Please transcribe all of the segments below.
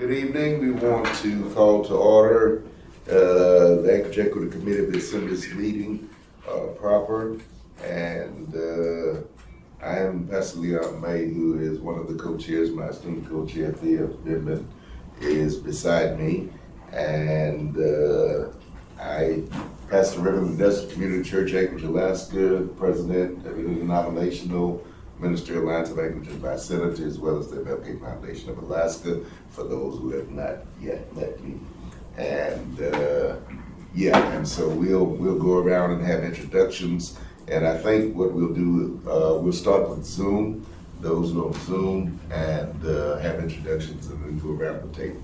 Good evening. We want to call to order the Anchorage Equity Committee of the Assembly's meeting proper. And I am Pastor Leon May, who is one of the co-chairs. My esteemed co-chair, Thea Bidman, is beside me. And I, Pastor Reverend Modesto Community Church, Anchorage, Alaska, President of the Denominational Ministry Alliance of Anchorage and by Senator, as well as the MLK Foundation of Alaska, for those who have not yet met me. And and so we'll go around and have introductions. And I think what we'll do, we'll start with Zoom, those who are on Zoom, and have introductions, and then go around the table.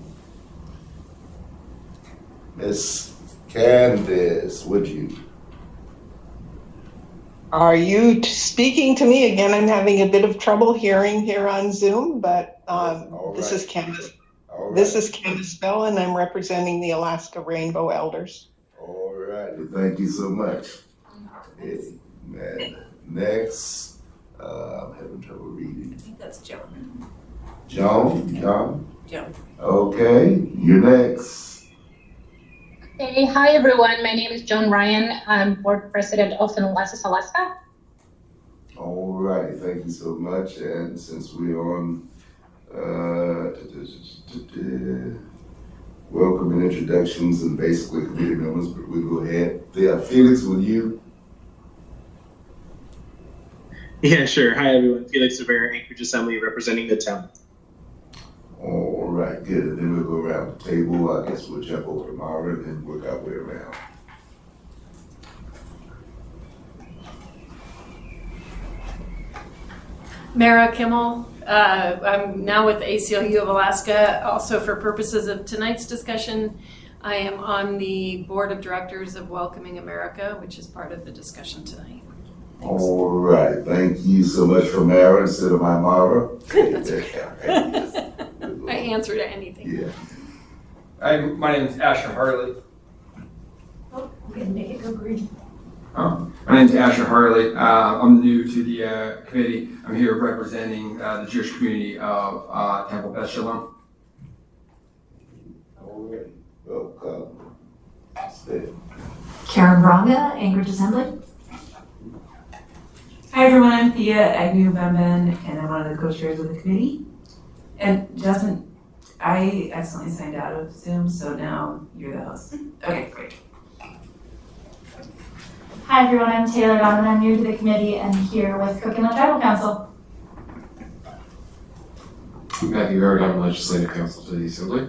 Miss Candace, would you? Are you speaking to me again? I'm having a bit of trouble hearing here on Zoom, but this is Candace. All right. This is Candace Bell, and I'm representing the Alaska Rainbow Elders. All right, thank you so much. And next, I'm having trouble reading. I think that's Joan. Joan? Joan. Okay, you're next. Hey, hi everyone. My name is Joan Ryan. I'm board president of Enlaces Alaska. All right, thank you so much. And since we're on welcome and introductions and basically committee members, but we'll go ahead. Felix, will you? Yeah, sure. Hi everyone. Felix Rivera, Anchorage Assembly, representing the town. All right, good. And then we'll go around the table. I guess we'll jump over to Mara and then work our way around. Mara Kimmel. I'm now with the ACLU of Alaska. Also, for purposes of tonight's discussion, I am on the board of directors of Welcoming America, which is part of the discussion tonight. Thanks. All right, thank you so much for Mara instead of my Mara. That's okay. I answer to anything. Yeah. My name is Asher Harley. Oh, I'm gonna make it go green. My name is Asher Harley. I'm new to the committee. I'm here representing the Jewish community of Temple Beth Shalom. All right, welcome. Stay. Karen Bronga, Anchorage Assembly. Hi everyone, I'm Thea Agnew-Bemben, and I'm one of the co-chairs of the committee. And Jasmine, I accidentally signed out of Zoom, so now you're the host. Okay, great. Hi everyone, I'm Taylor Donovan. I'm new to the committee and here with Cook Inlet Tribal Council. I'm Matthew Howard, I'm Legislative Counsel to the Assembly.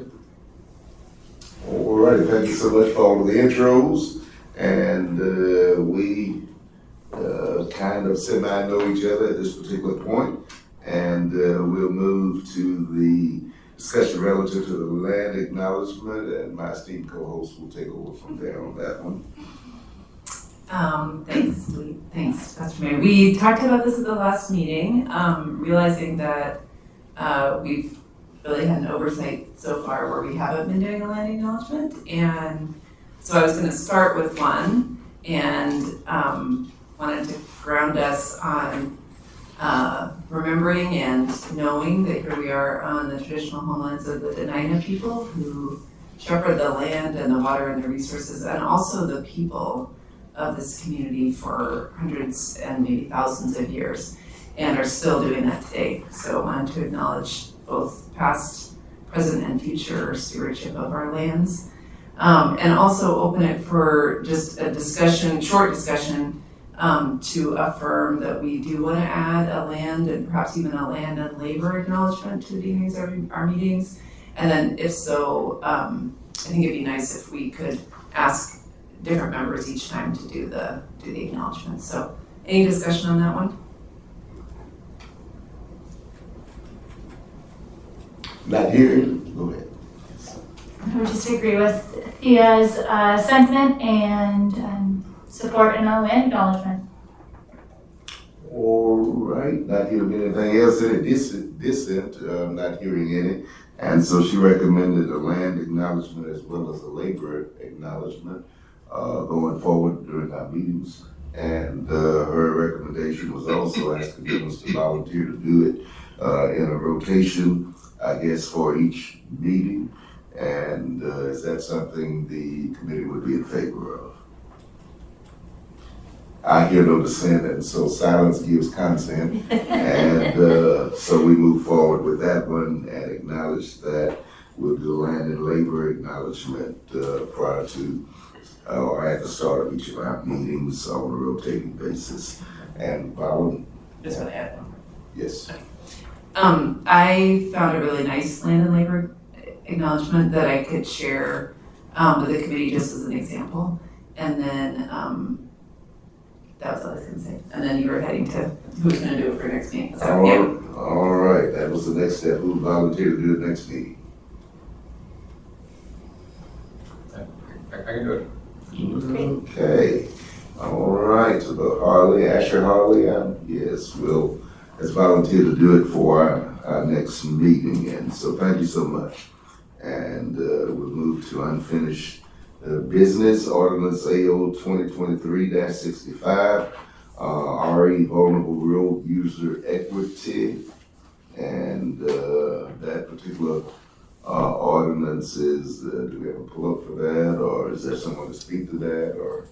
All right, thank you so much for all of the intros. And we kind of semi-know each other at this particular point. And we'll move to the discussion relative to the land acknowledgement, and my esteemed co-host will take over from there on that one. Thanks, Pastor Mayor. We talked about this at the last meeting, realizing that we've really had an oversight so far where we haven't been doing a land acknowledgement. And so I was going to start with one and wanted to ground us on remembering and knowing that here we are on the traditional homelands of the Dena'ina people who shepherd the land and the water and the resources, and also the people of this community for hundreds and maybe thousands of years, and are still doing that today. So I wanted to acknowledge both past, present, and future stewardship of our lands, and also open it for just a discussion, short discussion, to affirm that we do want to add a land and perhaps even a land and labor acknowledgement to the beginnings of our meetings. And then if so, I think it'd be nice if we could ask different members each time to do the acknowledgement. So any discussion on that one? Not here, go ahead. I would just agree with Thea's sentiment and support in a land acknowledgement. All right, not hearing anything else, any dissent, not hearing any. And so she recommended a land acknowledgement as well as a labor acknowledgement going forward during our meetings. And her recommendation was also asking us to volunteer to do it in a rotation I guess, for each meeting. And is that something the committee would be in favor of? I hear no dissent, and so silence gives consent. And so we move forward with that one and acknowledge that we'll do land and labor acknowledgement prior to or at the start of each of our meetings on a rotating basis. And Valen? Just want to add one. Yes. I found a really nice land and labor acknowledgement that I could share with the committee just as an example. And then that was all I was gonna say. And then you were heading to who's gonna do it for next meeting. So, yeah. All right, that was the next step. Who would volunteer to do the next meeting? I can do it. Okay, all right, so Harley, Asher Harley, yes, has volunteered to do it for our next meeting, and so thank you so much. And we'll move to unfinished business, ordinance AO 2023-65, RE vulnerable road user equity, and that particular ordinance is, do we have a pull-up for that, or is there someone to speak to that, or?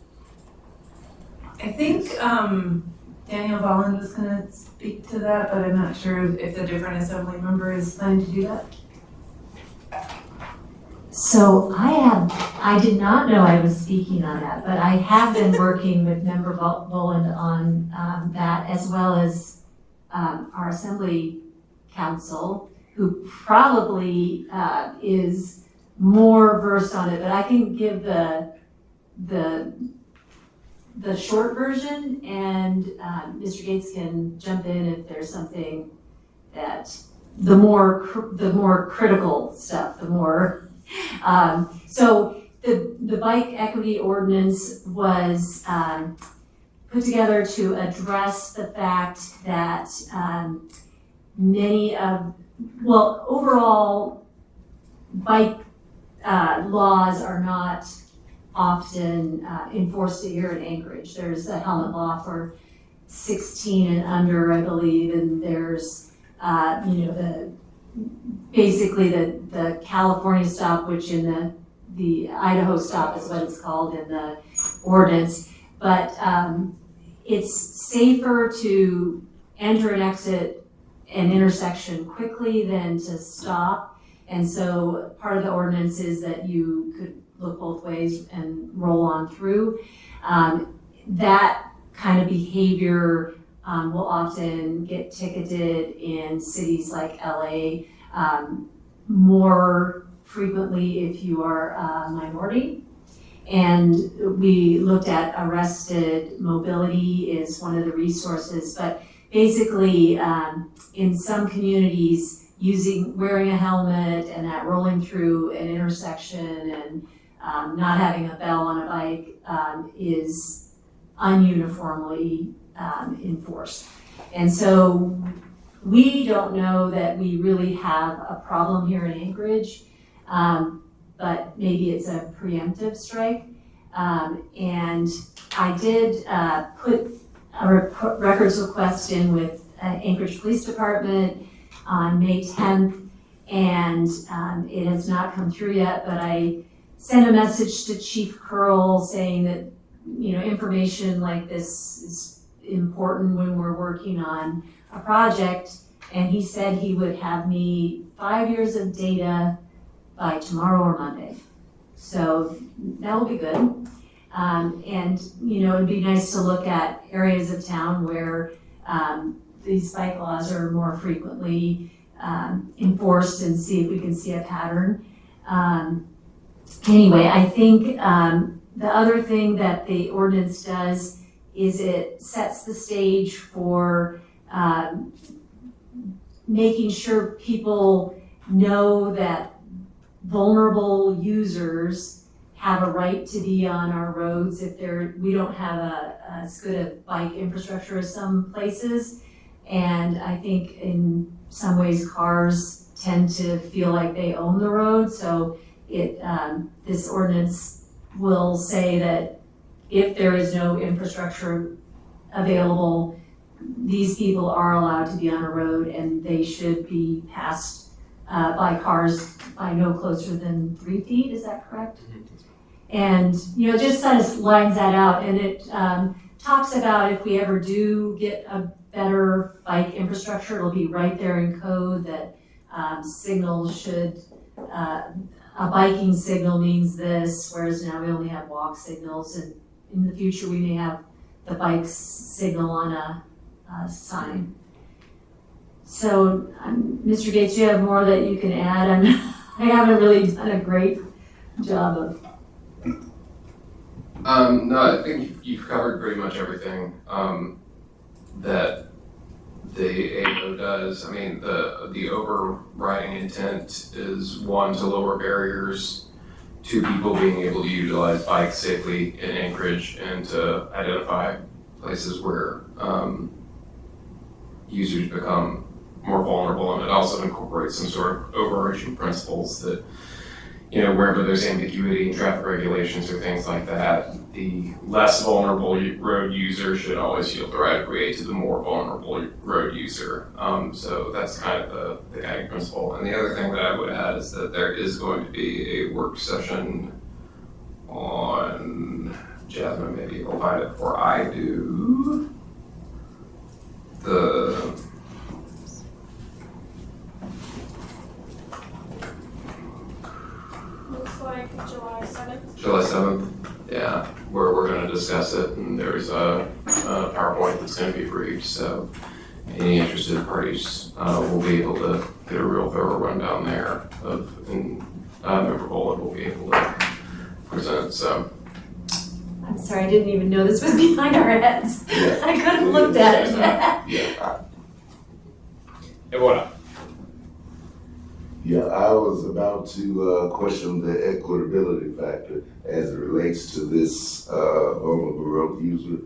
I think Daniel Volland was gonna speak to that, but I'm not sure if the different assembly member is planning to do that. So I did not know I was speaking on that, but I have been working with Member Boland on that, as well as our Assembly Council, who probably is more versed on it, but I can give the short version, and Mr. Gates can jump in if there's something that the more critical stuff, the more. So the bike equity ordinance was put together to address the fact that overall bike laws are not often enforced here in Anchorage. There's a helmet law for 16 and under, I believe, and there's basically the California stop, which in the Idaho stop is what it's called in the ordinance. But it's safer to enter and exit an intersection quickly than to stop. And so part of the ordinance is that you could look both ways and roll on through. That kind of behavior will often get ticketed in cities like LA more frequently if you are a minority. And we looked at arrested mobility is one of the resources, but basically in some communities wearing a helmet and that rolling through an intersection and not having a bell on a bike is ununiformly enforced. And so we don't know that we really have a problem here in Anchorage, but maybe it's a preemptive strike. And I did put a records request in with Anchorage Police Department on May 10th, and it has not come through yet, but I sent a message to Chief Curl saying that, information like this is important when we're working on a project, and he said he would have me 5 years of data by tomorrow or Monday. So that will be good. And, it'd be nice to look at areas of town where these bike laws are more frequently enforced and see if we can see a pattern. Anyway, I think the other thing that the ordinance does is it sets the stage for making sure people know that vulnerable users have a right to be on our roads if we don't have as good a bike infrastructure as some places. And I think in some ways cars tend to feel like they own the road. So this ordinance will say that if there is no infrastructure available, these people are allowed to be on a road and they should be passed by cars by no closer than 3 feet, is that correct? And, you know, it just sort of lines that out, and it talks about if we ever do get a better bike infrastructure, it'll be right there in code that signals should, a biking signal means this, whereas now we only have walk signals, and in the future we may have the bike signal on a sign. So, Mr. Gates, do you have more that you can add? I haven't really done a great job of. No, I think you've covered pretty much everything that the AO does. I mean, the overriding intent is, one, to lower barriers to people being able to utilize bikes safely in Anchorage, and to identify places where users become more vulnerable. And it also incorporates some sort of overarching principles that, you know, wherever there's ambiguity in traffic regulations or things like that, the less vulnerable road user should always yield the right of way to the more vulnerable road user. So that's kind of the guiding principle. And the other thing that I would add is that there is going to be a work session on, Jasmine, maybe you'll find it before I do, Looks like July 7th. July 7th, yeah, where we're going to discuss it, and there's a PowerPoint that's going to be briefed, so any interested parties will be able to get a real thorough rundown there and Member Bullitt will be able to present, so. I'm sorry, I didn't even know this was behind our heads. Yeah. I could have looked at it. Yeah, And what? yeah, I was about to question the equitability factor as it relates to this vulnerable road user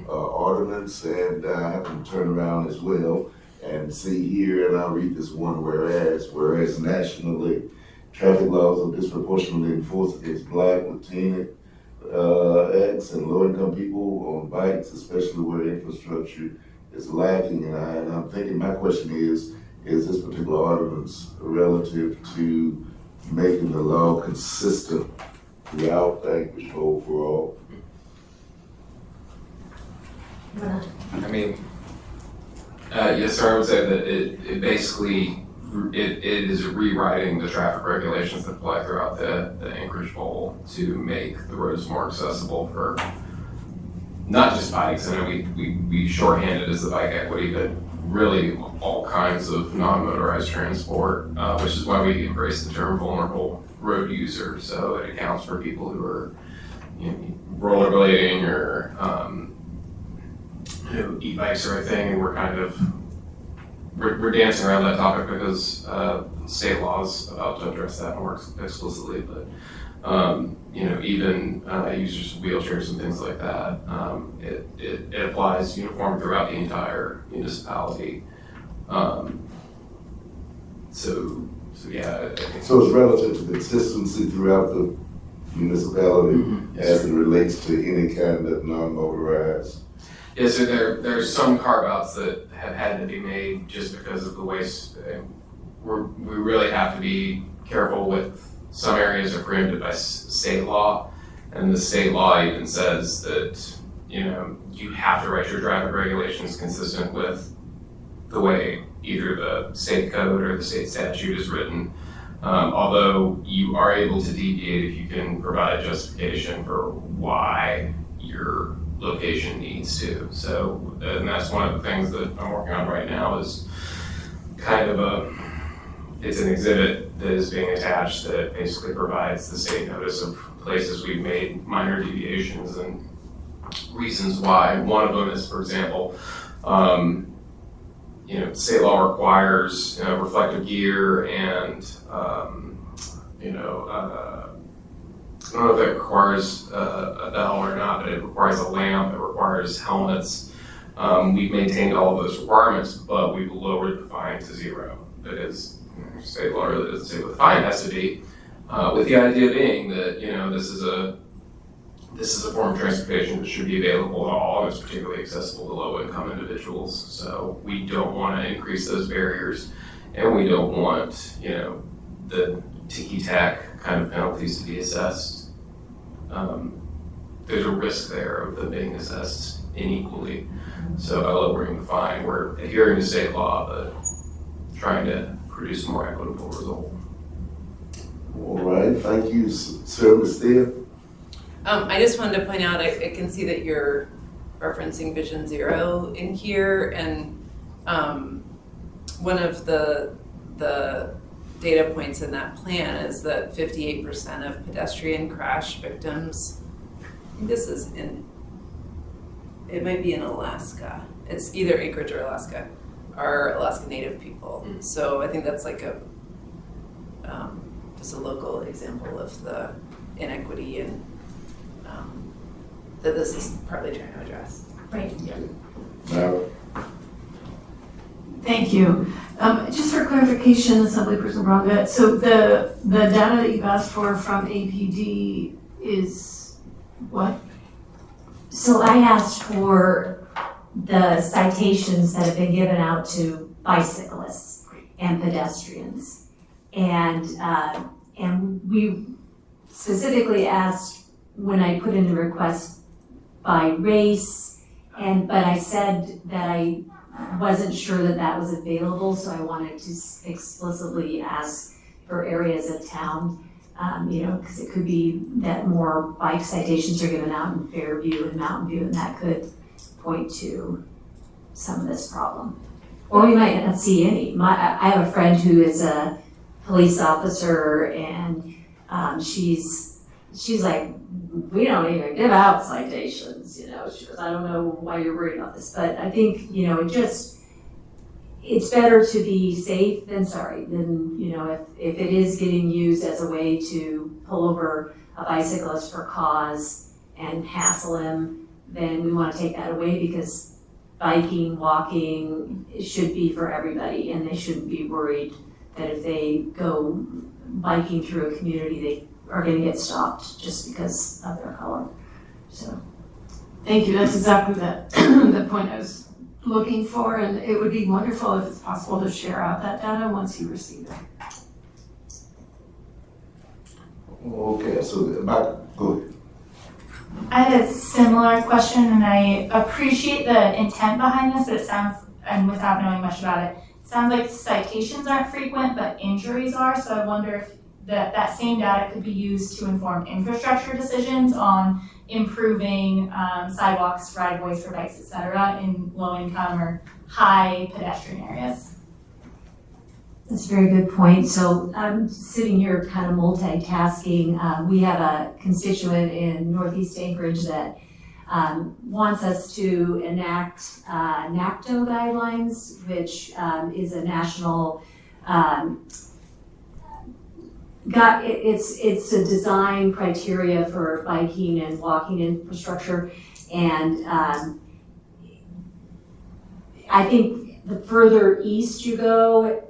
ordinance, and I happen to turn around as well and see here, and I'll read this one whereas nationally, traffic laws are disproportionately enforced against Black, Latino, X, and low-income people on bikes, especially where infrastructure is lacking. And I'm thinking, my question is this particular ordinance relative to making the law consistent throughout Anchorage overall? I mean, yes, sir, I would say that it basically, it is rewriting the traffic regulations that apply throughout the Anchorage Bowl to make the roads more accessible for not just bikes. I know we shorthand it as the bike equity, but really all kinds of non-motorized transport, which is why we embrace the term vulnerable road user. So it accounts for people who are, you know, rollerblading or e-bikes or a thing, and we're dancing around that topic because state law is about to address that more explicitly, but even users of wheelchairs and things like that, it applies uniform throughout the entire municipality. So yeah. I think So it's relative to consistency throughout the municipality as it relates to any kind of non-motorized. Yeah, so there's some carve-outs that have had to be made just because of the waste. We really have to be careful with some areas are preempted by state law, and the state law even says that, you know, you have to write your traffic regulations consistent with the way either the state code or the state statute is written. Although you are able to deviate if you can provide justification for why your location needs to. So, and that's one of the things that I'm working on right now is kind of it's an exhibit that is being attached that basically provides the state notice of places we've made minor deviations and reasons why. One of them is, for example, state law requires reflective gear and I don't know if it requires a bell or not, but it requires a lamp, it requires helmets. We've maintained all of those requirements, but we've lowered the fine to zero. Because state law really doesn't say what the fine has to be, with the idea being that this is a form of transportation that should be available to all, and it's particularly accessible to low-income individuals. So we don't want to increase those barriers. and we don't want, the ticky-tack kind of penalties to be assessed. There's a risk there of them being assessed unequally. So by lowering the fine, we're adhering to state law, but trying to produce a more equitable result. All right, thank you, Sir Steele. I just wanted to point out, I can see that you're referencing Vision Zero in here, and one of the data points in that plan is that 58% of pedestrian crash victims, I think this is it might be in Alaska. It's either Anchorage or Alaska, are Alaska Native people. So I think that's like just a local example of the inequity and that this is partly trying to address. Right. Now, Thank you. Just for clarification, Assemblyperson Braga, so the data that you've asked for from APD is what? So I asked for the citations that have been given out to bicyclists and pedestrians. And we specifically asked when I put in the request by race, but I said that I wasn't sure that that was available, so I wanted to explicitly ask for areas of town, because it could be that more bike citations are given out in Fairview and Mountain View, and that could point to some of this problem. Or we might not see any. I have a friend who is a police officer, and she's like, we don't even give out citations, She goes, I don't know why you're worried about this, but I think, it's better to be safe than sorry. Than, if it is getting used as a way to pull over a bicyclist for cause and hassle him, then we want to take that away, because biking, walking, it should be for everybody, and they shouldn't be worried that if they go biking through a community, they are going to get stopped just because of their color. So, Thank you. That's exactly the point I was looking for, and it would be wonderful if it's possible to share out that data once you receive it. okay, so go ahead. I had a similar question, and I appreciate the intent behind this, but it sounds, and without knowing much about it, sounds like citations aren't frequent, but injuries are. So I wonder if that same data could be used to inform infrastructure decisions on improving sidewalks, right-of-ways for bikes, et cetera, in low-income or high pedestrian areas. that's a very good point. So I'm sitting here kind of multitasking. We have a constituent in Northeast Anchorage that wants us to enact NACTO guidelines, which is a national it's a design criteria for biking and walking infrastructure, and I think the further east you go,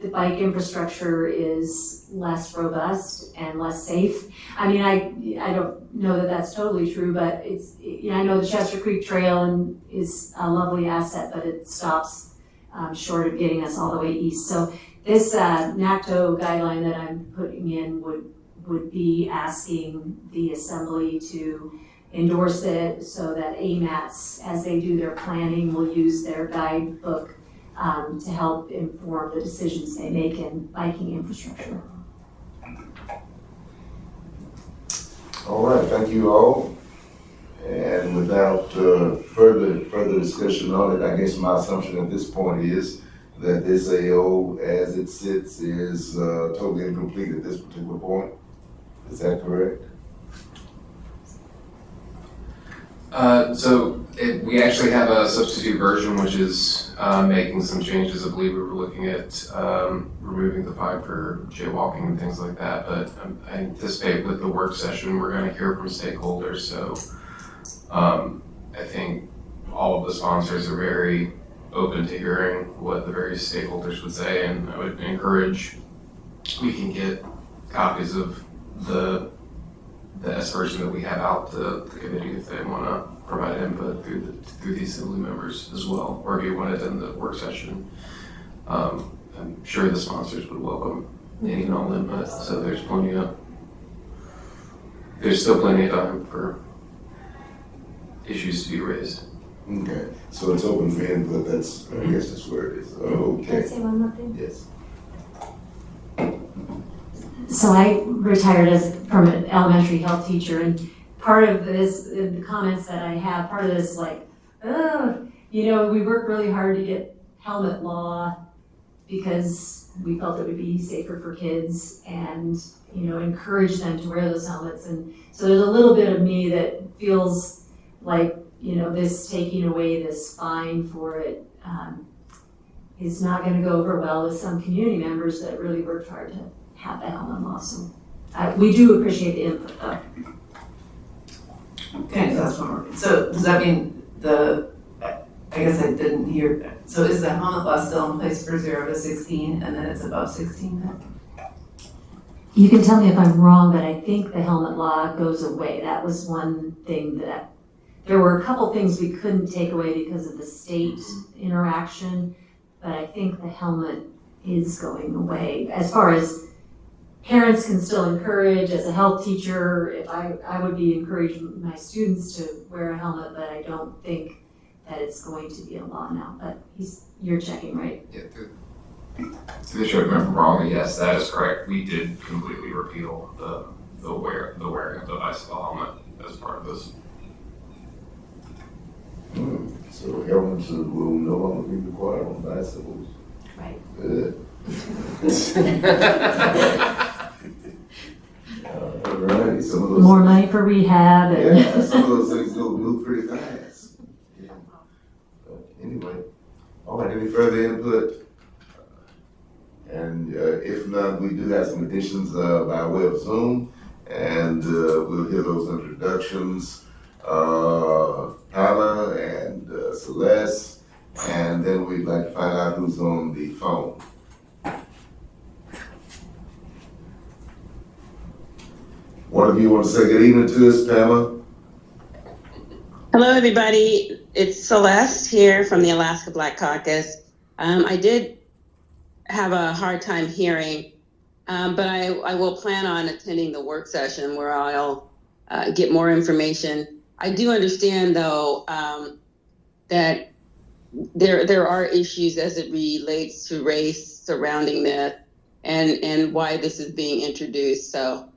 the bike infrastructure is less robust and less safe. I mean, I don't know that that's totally true, but I know the Chester Creek Trail is a lovely asset, but it stops short of getting us all the way east. So this NACTO guideline that I'm putting in would be asking the Assembly to endorse it so that AMATs, as they do their planning, will use their guidebook to help inform the decisions they make in biking infrastructure. All right, thank you all. And without further discussion on it, I guess my assumption at this point is that this AO, as it sits, is totally incomplete at this particular point. Is that correct? We actually have a substitute version, which is making some changes. I believe we were looking at removing the fine for jaywalking and things like that. But I anticipate with the work session, we're going to hear from stakeholders. So I think all of the sponsors are very open to hearing what the various stakeholders would say, and I would encourage we can get copies of the S version that we have out to the committee if they want to provide input through the Assembly members as well, or if you want it in the work session. I'm sure the sponsors would welcome any and all input, so there's still plenty of time for issues to be raised. Okay, so it's open for input, I guess that's where it is. Okay. Can I say one more thing? Yes. So I retired from an elementary health teacher, and part of this, the comments that I have, part of this like, oh, we worked really hard to get helmet law because we felt it would be safer for kids and, encourage them to wear those helmets. And so there's a little bit of me that feels like, this taking away this fine for it is not going to go over well with some community members that really worked hard to have the helmet law. So we do appreciate the input though. Okay, so that's one more. So does that mean I guess I didn't hear, so is the helmet law still in place for 0 to 16 and then it's above 16 then? You can tell me if I'm wrong, but I think the helmet law goes away. That was one thing that, there were a couple things we couldn't take away because of the state interaction, but I think the helmet is going away. As far as parents can still encourage, as a health teacher, if I would be encouraging my students to wear a helmet, but I don't think that it's going to be a law now. But you're checking, right? Yeah, to the show, remember wrong, yes, that is correct. We did completely repeal the wearing of the bicycle helmet as part of this. So helmets will no longer be required on bicycles. Right. Good. All right, some of those. More money for rehab. And Yeah, some of those things move pretty fast. Yeah. But anyway, all right, any further input? And if not, we do have some additions by way of Zoom, and we'll hear those introductions. Paula and Celeste, and then we'd like to find out who's on the phone. One of you want to say good evening to us, Pamela? Hello, everybody. It's Celeste here from the Alaska Black Caucus. I did have a hard time hearing, but I will plan on attending the work session where I'll get more information. I do understand, though, that there are issues as it relates to race surrounding this and why this is being introduced. So,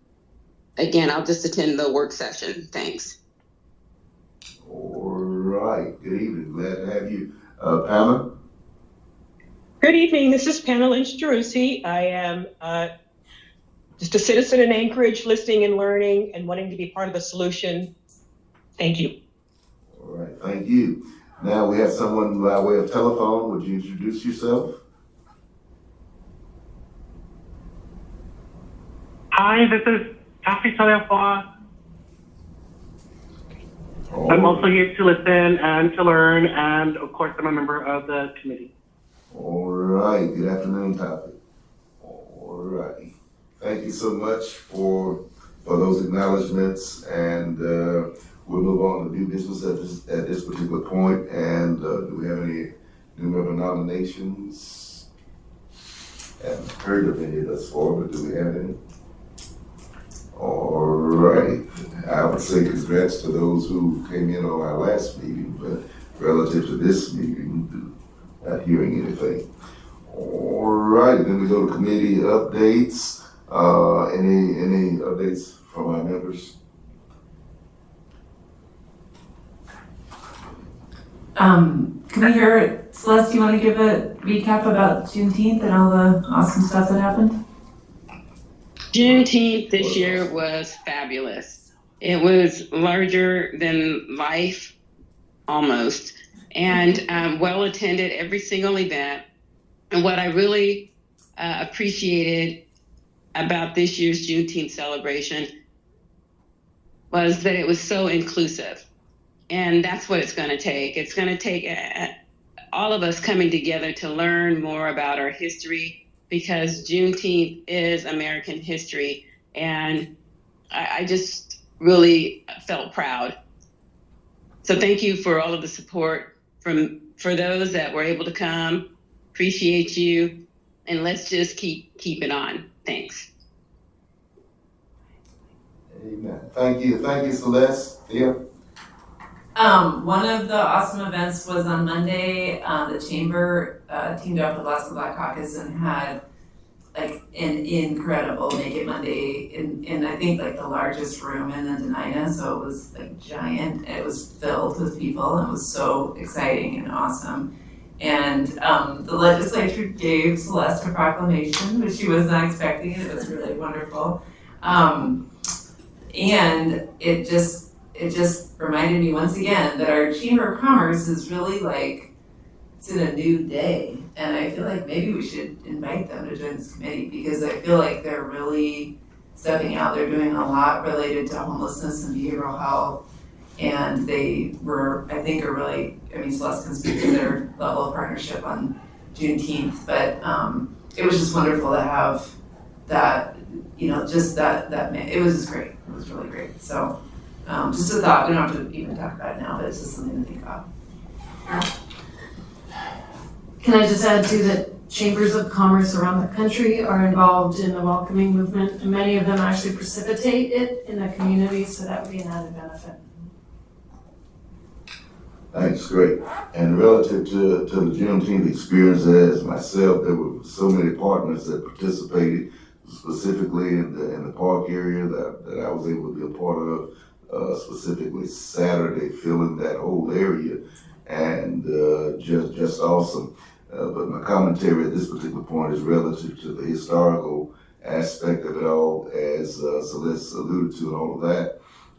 again, I'll just attend the work session. Thanks. All right. Good evening. Glad to have you. Pamela? Good evening. This is Pamela Lynch-Jerusi. I am just a citizen in Anchorage, listening and learning and wanting to be part of the solution. Thank you. All right. Thank you. Now we have someone by way of telephone. Would you introduce yourself? Hi, this is Kathy Telefa. I'm also here to listen and to learn, and of course, I'm a member of the committee. All right. Good afternoon, Kathy. All righty. Thank you so much for those acknowledgments, and we'll move on to new business at this particular point. And do we have any new member nominations? Haven't heard of any thus far, but do we have any? All right. I would say congrats to those who came in on our last meeting, but relative to this meeting, not hearing anything. All right. Then we go to committee updates. Any updates from our members? Can we hear, Celeste, do you want to give a recap about Juneteenth and all the awesome stuff that happened? Juneteenth this year was fabulous. It was larger than life, almost, and well attended, every single event. And what I really appreciated about this year's Juneteenth celebration was that it was so inclusive. And that's what it's going to take. It's going to take all of us coming together to learn more about our history, because Juneteenth is American history. And I just really felt proud. So thank you for all of the support for those that were able to come. Appreciate you. and let's just keep it on. Thanks. Amen. Thank you, Celeste. Yeah. One of the awesome events was on Monday. The chamber teamed up with Alaska Black Caucus and had like an incredible Make It Monday in I think like the largest room in the Denina. So it was like giant. It was filled with people. It was so exciting and awesome. And the legislature gave Celeste a proclamation, which she was not expecting. It was really wonderful. And it just reminded me once again that our Chamber of Commerce is really like, it's in a new day. And I feel like maybe we should invite them to join this committee because I feel like they're really stepping out. They're doing a lot related to homelessness and behavioral health. And they were, I think, are really, I mean, Celeste can speak to their level of partnership on Juneteenth, but it was just wonderful to have that, just that it was just great. It was really great. So just a thought, we don't have to even talk about it now, but it's just something to think about. Can I just add too that chambers of commerce around the country are involved in the welcoming movement, and many of them actually precipitate it in the community, so that would be an added benefit. Thanks, great. And relative to the Juneteenth experience as myself, there were so many partners that participated, specifically in the park area that I was able to be a part of, specifically Saturday, filling that whole area, and just awesome. But my commentary at this particular point is relative to the historical aspect of it all, as Celeste alluded to and all of that.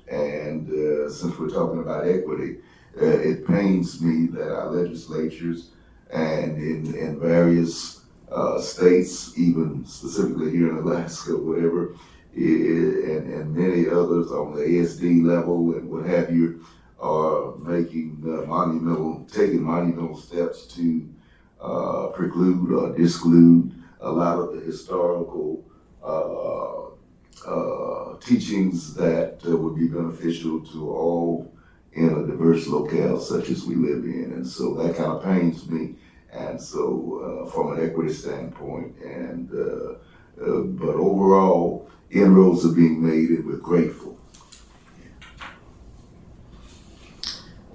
And since we're talking about equity, it pains me that our legislatures and in various states, even specifically here in Alaska, whatever, and many others on the ASD level and what have you, are taking monumental steps to preclude or disclude a lot of the historical teachings that would be beneficial to all in a diverse locale such as we live in. And so that kind of pains me. And so from an equity standpoint, and but overall, inroads are being made and we're grateful.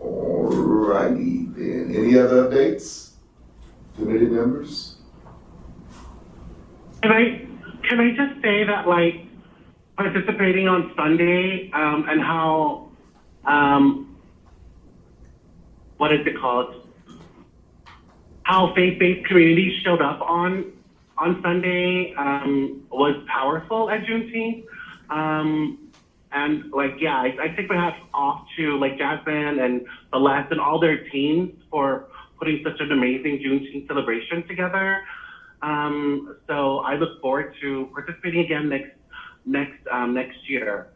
All righty then. Any other updates? Committee members? Can I just say that, like, participating on Sunday and how what is it called? How faith-based communities showed up on Sunday was powerful at Juneteenth. And like, yeah, I take my hats off to like Jasmine and Celeste and all their teams for putting such an amazing Juneteenth celebration together. So I look forward to participating again next year.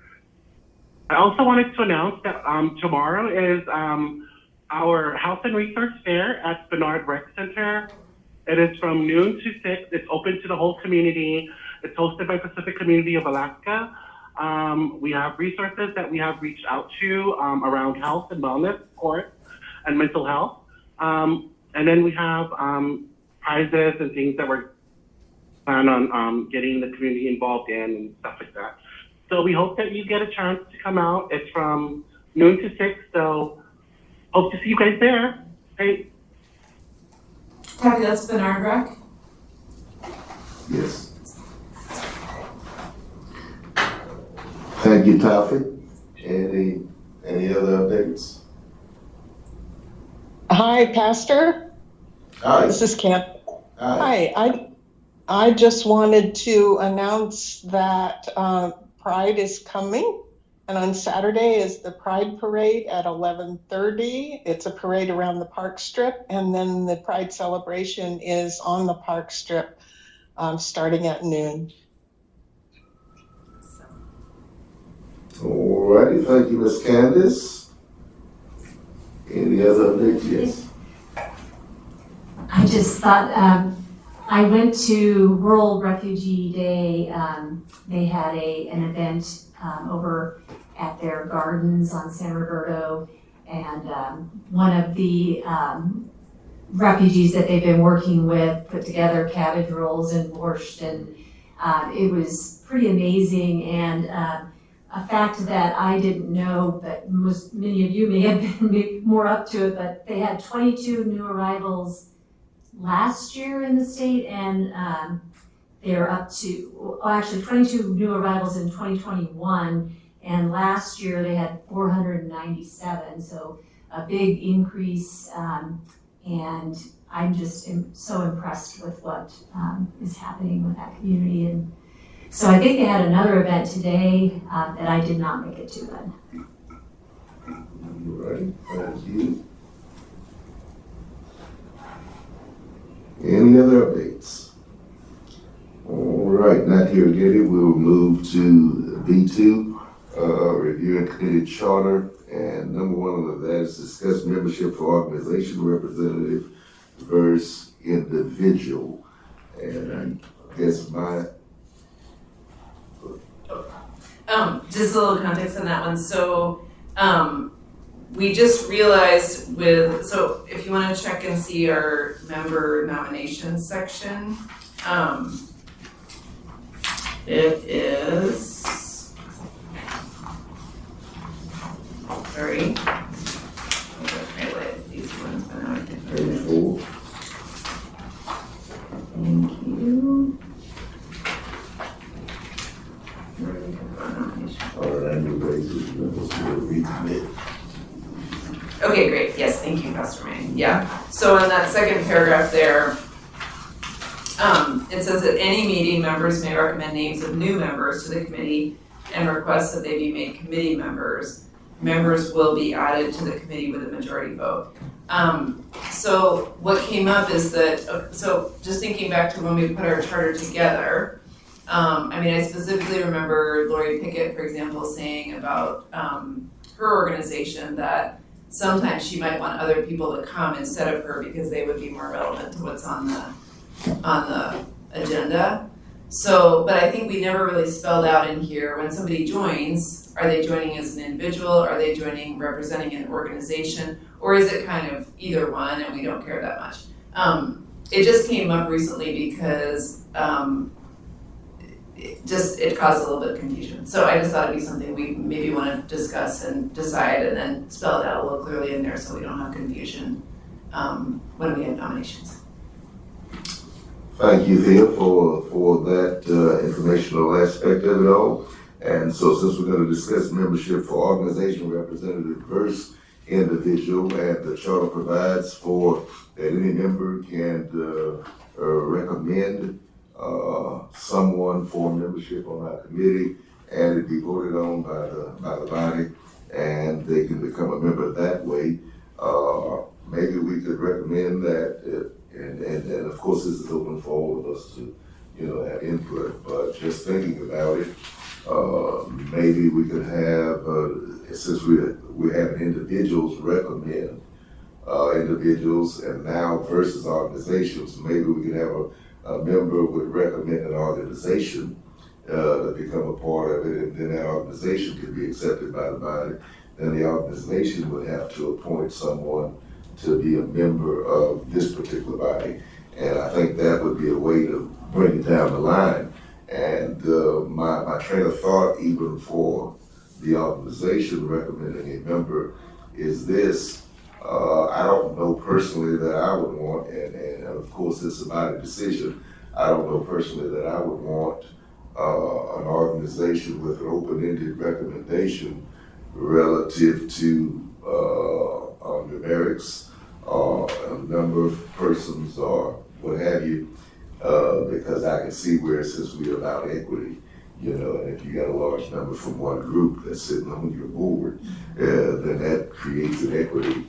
I also wanted to announce that tomorrow is our Health and Resource Fair at Bernard Rec Center. It is from noon to 6. It's open to the whole community. It's hosted by Pacific Community of Alaska. We have resources that we have reached out to around health and wellness, of course, and mental health. And then we have prizes and things that we're planning on getting the community involved in and stuff like that. So we hope that you get a chance to come out. It's from noon to 6, so hope to see you guys there. Hey. Taffy, that's Bernard Rec? Yes. Thank you, Taffy. Any other updates? Hi, Pastor. Hi. This is Kent. Hi. I just wanted to announce that Pride is coming, and on Saturday is the Pride Parade at 11:30. It's a parade around the park strip, and then the Pride celebration is on the park strip starting at noon. All righty, thank you, Ms. Candace. Any other updates? Yes. I just thought, I went to World Refugee Day. They had an event over at their gardens on San Roberto, and one of the refugees that they've been working with put together cabbage rolls and borscht, and it was pretty amazing. And a fact that I didn't know, but many of you may have been more up to it, but they had 22 new arrivals last year in the state, and they're up to, actually 22 new arrivals in 2021, and last year they had 497, so a big increase, and I'm just so impressed with what is happening with that community. And so I think they had another event today that I did not make it to then. All right, thank you. Any other updates? All right, not here again. We'll move to B2, review and committee charter. And number one of that is discuss membership for organization representative versus individual. And I guess just a little context on that one. So, we just realized so if you want to check and see our member nominations section, it is, sorry, I'll highlight these ones, but now I can find it. 34. Thank you. All right, I knew basis, we'll recommit. Okay, great. Yes, thank you, Pastor May. Yeah. So in that second paragraph there, it says that any meeting members may recommend names of new members to the committee and request that they be made committee members. Members will be added to the committee with a majority vote. So what came up is that, so just thinking back to when we put our charter together, I specifically remember Lori Pickett, for example, saying about her organization that sometimes she might want other people to come instead of her because they would be more relevant to what's on the agenda. So, but I think we never really spelled out in here when somebody joins, are they joining as an individual? Are they representing an organization? Or is it kind of either one and we don't care that much? It just came up recently because it caused a little bit of confusion. So I just thought it'd be something we maybe want to discuss and decide and then spell it out a little clearly in there so we don't have confusion when we have nominations. Thank you, Thea, for that informational aspect of it all. And so since we're going to discuss membership for organization representative versus individual, and the charter provides for that any member can recommend someone for membership on our committee, and it be voted on by the body, and they can become a member that way. Maybe we could recommend that, and of course this is open for all of us to, have input, but just thinking about it, maybe we could have, since we're having individuals recommend individuals, and now versus organizations, maybe we could have a member would recommend an organization to become a part of it, and then that organization could be accepted by the body. Then the organization would have to appoint someone to be a member of this particular body. And I think that would be a way to bring it down the line. And my train of thought, even for the organization recommending a member, is this. I don't know personally that I would want, and of course it's a body decision, I don't know personally that I would want an organization with an open-ended recommendation relative to numerics or a number of persons or what have you, because I can see where since we allow equity, and if you got a large number from one group that's sitting on your board, then that creates an equity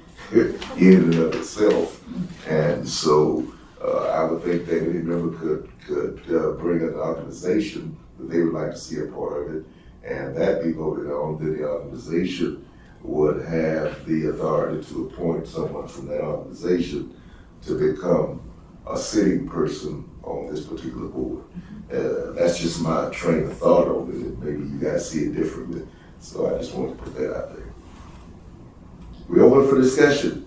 in and of itself. And so I would think that any member could bring an organization that they would like to see a part of it, and that be voted on. Then the organization would have the authority to appoint someone from that organization to become a sitting person on this particular board. That's just my train of thought on it. Maybe you guys see it differently. So I just wanted to put that out there. We're open for discussion.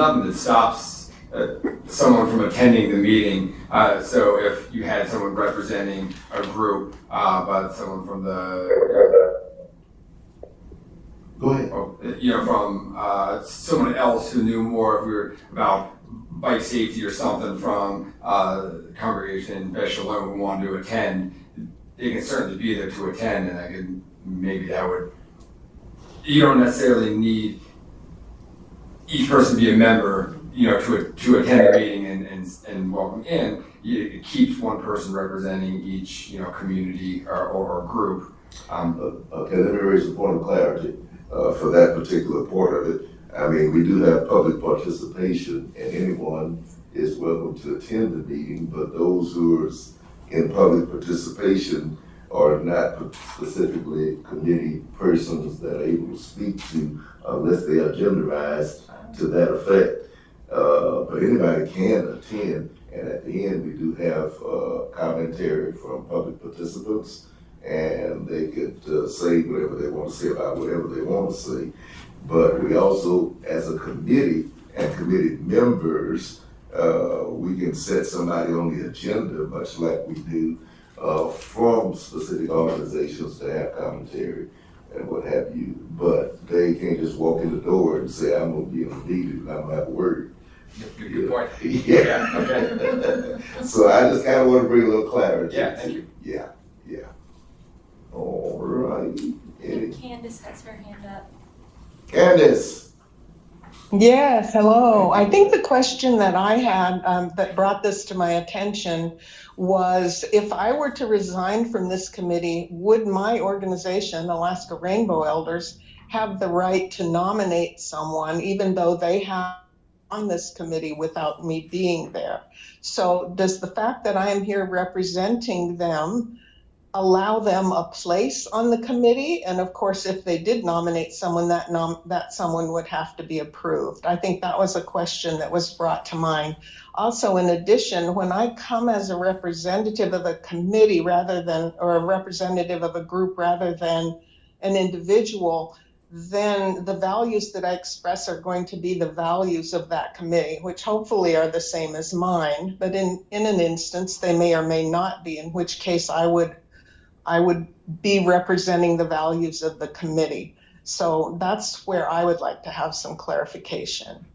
nothing that stops someone from attending the meeting. So if you had someone representing a group, but someone from the Go ahead. from someone else who knew more about bike safety or something from the congregation in Bechalon who wanted to attend, they can certainly be there to attend, and maybe that would. You don't necessarily need each person to be a member, to attend the meeting and welcome in. It keeps one person representing each, community or group. Okay, let me raise a point of clarity for that particular part of it. I mean, we do have public participation, and anyone is welcome to attend the meeting, but those who are in public participation are not specifically committee persons that are able to speak to unless they are genderized to that effect. But anybody can attend, and at the end, we do have commentary from public participants, and they could say whatever they want to say about whatever they want to say. But we also, as a committee and committee members, we can set somebody on the agenda, much like we do from specific organizations to have commentary and what have you. But they can't just walk in the door and say, I'm going to be in a meeting and I don't have a word. Good point. Yeah. Okay. So I just kind of want to bring a little clarity. Yeah, thank you. Yeah. All right. Candace has her hand up. Candace. Yes, hello. I think the question that I had that brought this to my attention was, if I were to resign from this committee, would my organization, Alaska Rainbow Elders, have the right to nominate someone even though they have on this committee without me being there? So does the fact that I am here representing them allow them a place on the committee? And of course, if they did nominate someone, that someone would have to be approved. I think that was a question that was brought to mind. Also, in addition, when I come as a representative of a committee or a representative of a group rather than an individual, then the values that I express are going to be the values of that committee, which hopefully are the same as mine. But in an instance, they may or may not be, in which case I would be representing the values of the committee. So that's where I would like to have some clarification.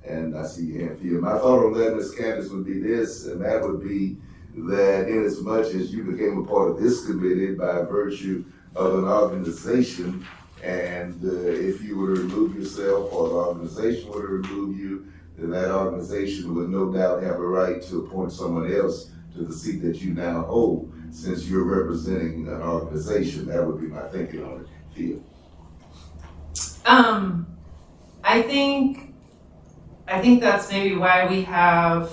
And I see your hand for you. My thought on that, Ms. Candace, would be this, and that would be that in as much as you became a part of this committee by virtue of an organization, and if you were to remove yourself or the organization were to remove you, then that organization would no doubt have a right to appoint someone else to the seat that you now hold, since you're representing an organization. That would be my thinking on it. Feel. I think that's maybe why we have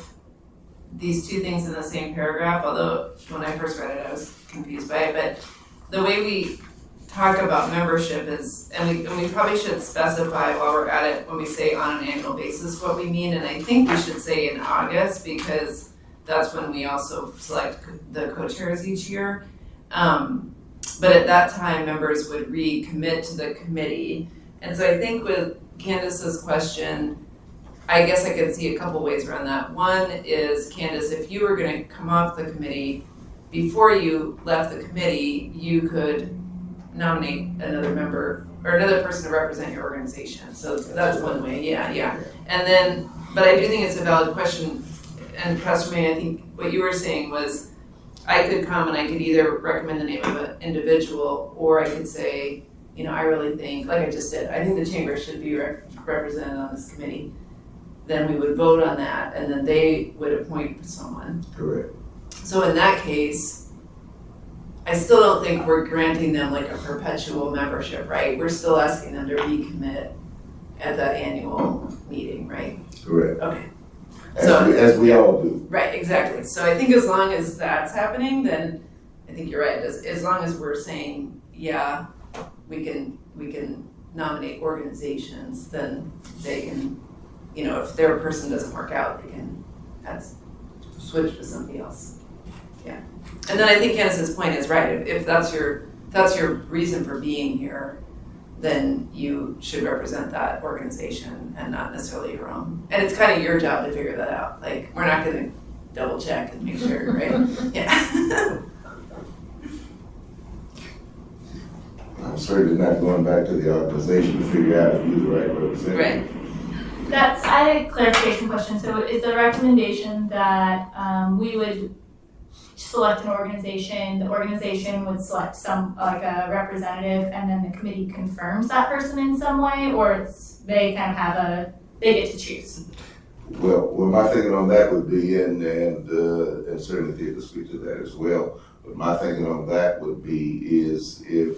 these two things in the same paragraph, although when I first read it, I was confused by it. But the way we talk about membership is, and we probably should specify while we're at it when we say on an annual basis what we mean. And I think we should say in August, because that's when we also select the co-chairs each year. But at that time, members would recommit to the committee. And so I think with Candace's question, I guess I could see a couple ways around that. One is, Candace, if you were going to come off the committee, before you left the committee, you could nominate another member or another person to represent your organization. So that's one way, yeah. And then, but I do think it's a valid question. And Pastor May, I think what you were saying was, I could come and I could either recommend the name of an individual, or I could say, I really think, like I just did, I think the chamber should be represented on this committee. Then we would vote on that, and then they would appoint someone. Correct. So in that case, I still don't think we're granting them like a perpetual membership, right? We're still asking them to recommit at that annual meeting, right? Correct. Okay. As we all do. Right, exactly. So I think as long as that's happening, then I think you're right. As long as we're saying, yeah, we can nominate organizations, then they can, if their person doesn't work out, they can switch to somebody else. Yeah. And then I think Candace's point is right. If that's your reason for being here, then you should represent that organization and not necessarily your own. And it's kind of your job to figure that out. Like, we're not gonna double check and make sure, right? Yeah. I'm certainly not going back to the organization to figure out if you're the right representative. Right. I had a clarification question. So is the recommendation that we would select an organization, the organization would select like a representative, and then the committee confirms that person in some way, or they kind of they get to choose? Well, my thinking on that would be, and certainly Thea could speak to that as well, but my thinking on that would be is if,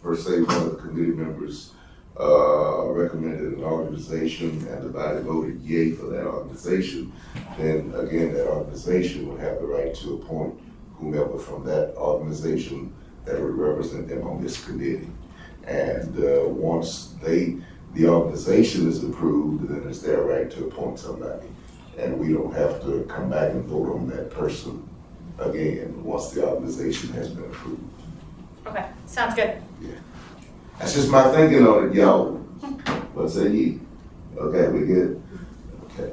per se, one of the committee members recommended an organization and the body voted yay for that organization, then again, that organization would have the right to appoint whomever from that organization that would represent them on this committee. And once the organization is approved, then it's their right to appoint somebody. And we don't have to come back and vote on that person again once the organization has been approved. Okay, sounds good. Yeah. That's just my thinking on it, y'all. What say ye? Okay, we good? Okay.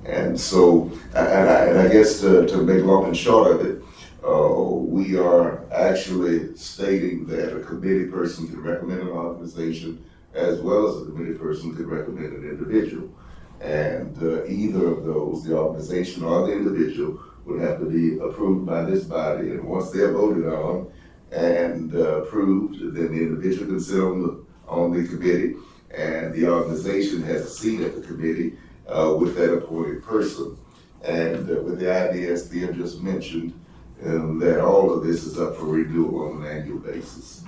And so, and I guess to make long and short of it, we are actually stating that a committee person can recommend an organization as well as a committee person could recommend an individual. And either of those, the organization or the individual, would have to be approved by this body. And once they're voted on and approved, then the individual can sit on the committee, and the organization has a seat at the committee with that appointed person. And with the idea, as Thea just mentioned, that all of this is up for renewal on an annual basis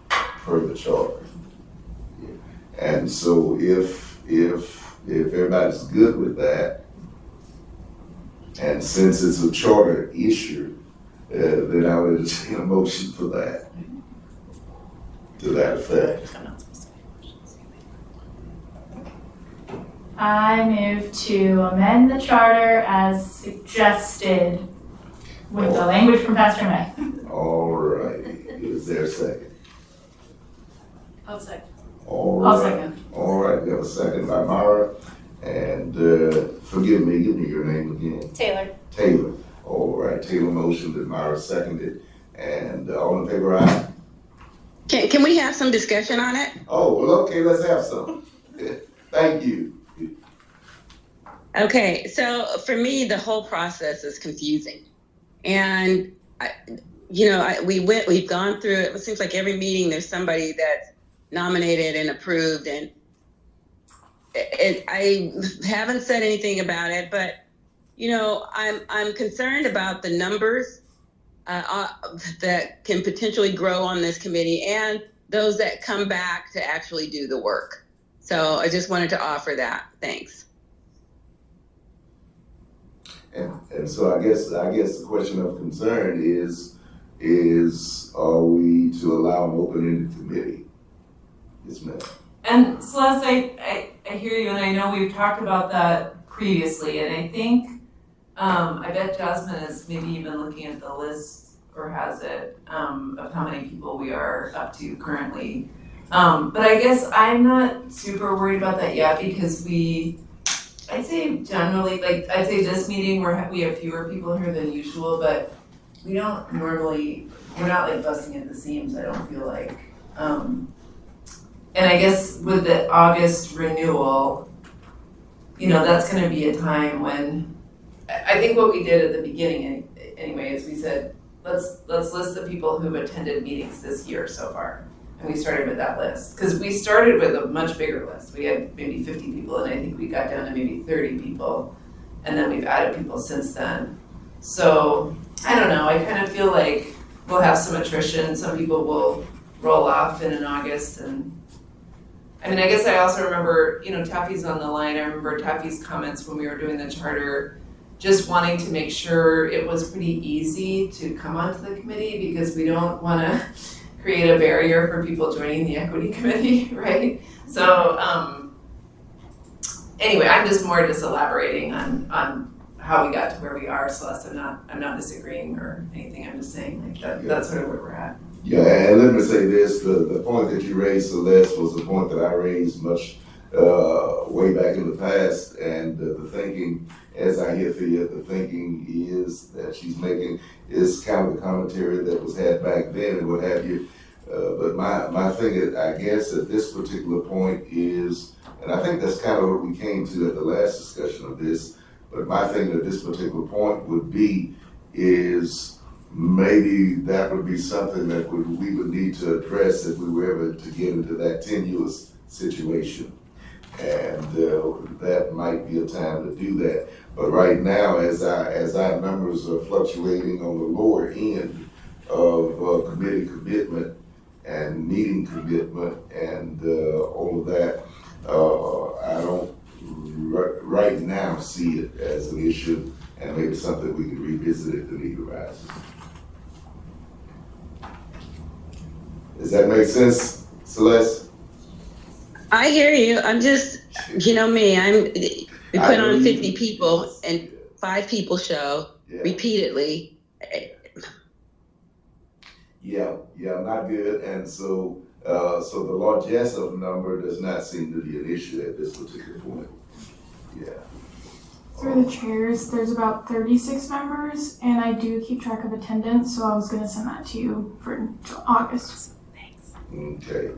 per the charter. And so if everybody's good with that, and since it's a charter issue, then I would entertain a motion for that, to that effect. I move to amend the charter as suggested with the language from Pastor May. All right, is there a second? I'll second. I'll second. All right, we have a second by Mara, and forgive me, give me your name again. Taylor. Taylor. All right, Taylor motioned and Mara seconded, and all in favor, aye? Can we have some discussion on it? Oh, well, okay, let's have some. Thank you. Okay, so for me, the whole process is confusing. And, we've gone through it. It seems like every meeting there's somebody that's nominated and approved. And I haven't said anything about it, but, I'm concerned about the numbers that can potentially grow on this committee and those that come back to actually do the work. So I just wanted to offer that. Thanks. And so I guess the question of concern is are we to allow an open-ended committee? Yes, ma'am. And Celeste, I hear you, and I know we've talked about that previously, and I think, I bet Jasmine is maybe even looking at the list, or has it, of how many people we are up to currently. But I guess I'm not super worried about that yet, because I'd say generally, I'd say this meeting, we have fewer people here than usual, but we don't normally, we're not busting at the seams, I don't feel like. And I guess with the August renewal, that's gonna be a time when, I think what we did at the beginning anyway, is we said, let's list the people who've attended meetings this year so far. And we started with that list, because we started with a much bigger list. We had maybe 50 people, and I think we got down to maybe 30 people. And then we've added people since then. So, I don't know, I kind of feel like we'll have some attrition. Some people will roll off in August. And I guess I also remember, Taffy's on the line. I remember Taffy's comments when we were doing the charter, just wanting to make sure it was pretty easy to come onto the committee, because we don't want to create a barrier for people joining the equity committee, right? So anyway, I'm just elaborating on how we got to where we are, Celeste. I'm not disagreeing or anything. I'm just saying that's sort of where we're at. Yeah, and let me say this, the point that you raised, Celeste, was the point that I raised much, way back in the past, and the thinking, as I hear Thea, the thinking is that she's making is kind of the commentary that was had back then and what have you. But my thing, I guess, at this particular point is, and I think that's kind of what we came to at the last discussion of this, but my thing at this particular point would be is maybe that would be something that we would need to address if we were ever to get into that tenuous situation. And that might be a time to do that. But right now, as our numbers are fluctuating on the lower end of committee commitment and meeting commitment and all of that, I don't right now see it as an issue, and maybe something we can revisit if the need arises. Does that make sense, Celeste? I hear you. I'm just, you know me, we put on 50 people and 5 people show repeatedly. Yeah, not good. And so the largesse of number does not seem to be an issue at this particular point. Yeah. Through the chairs, there's about 36 members, and I do keep track of attendance, so I was going to send that to you for August. Thanks. Okay.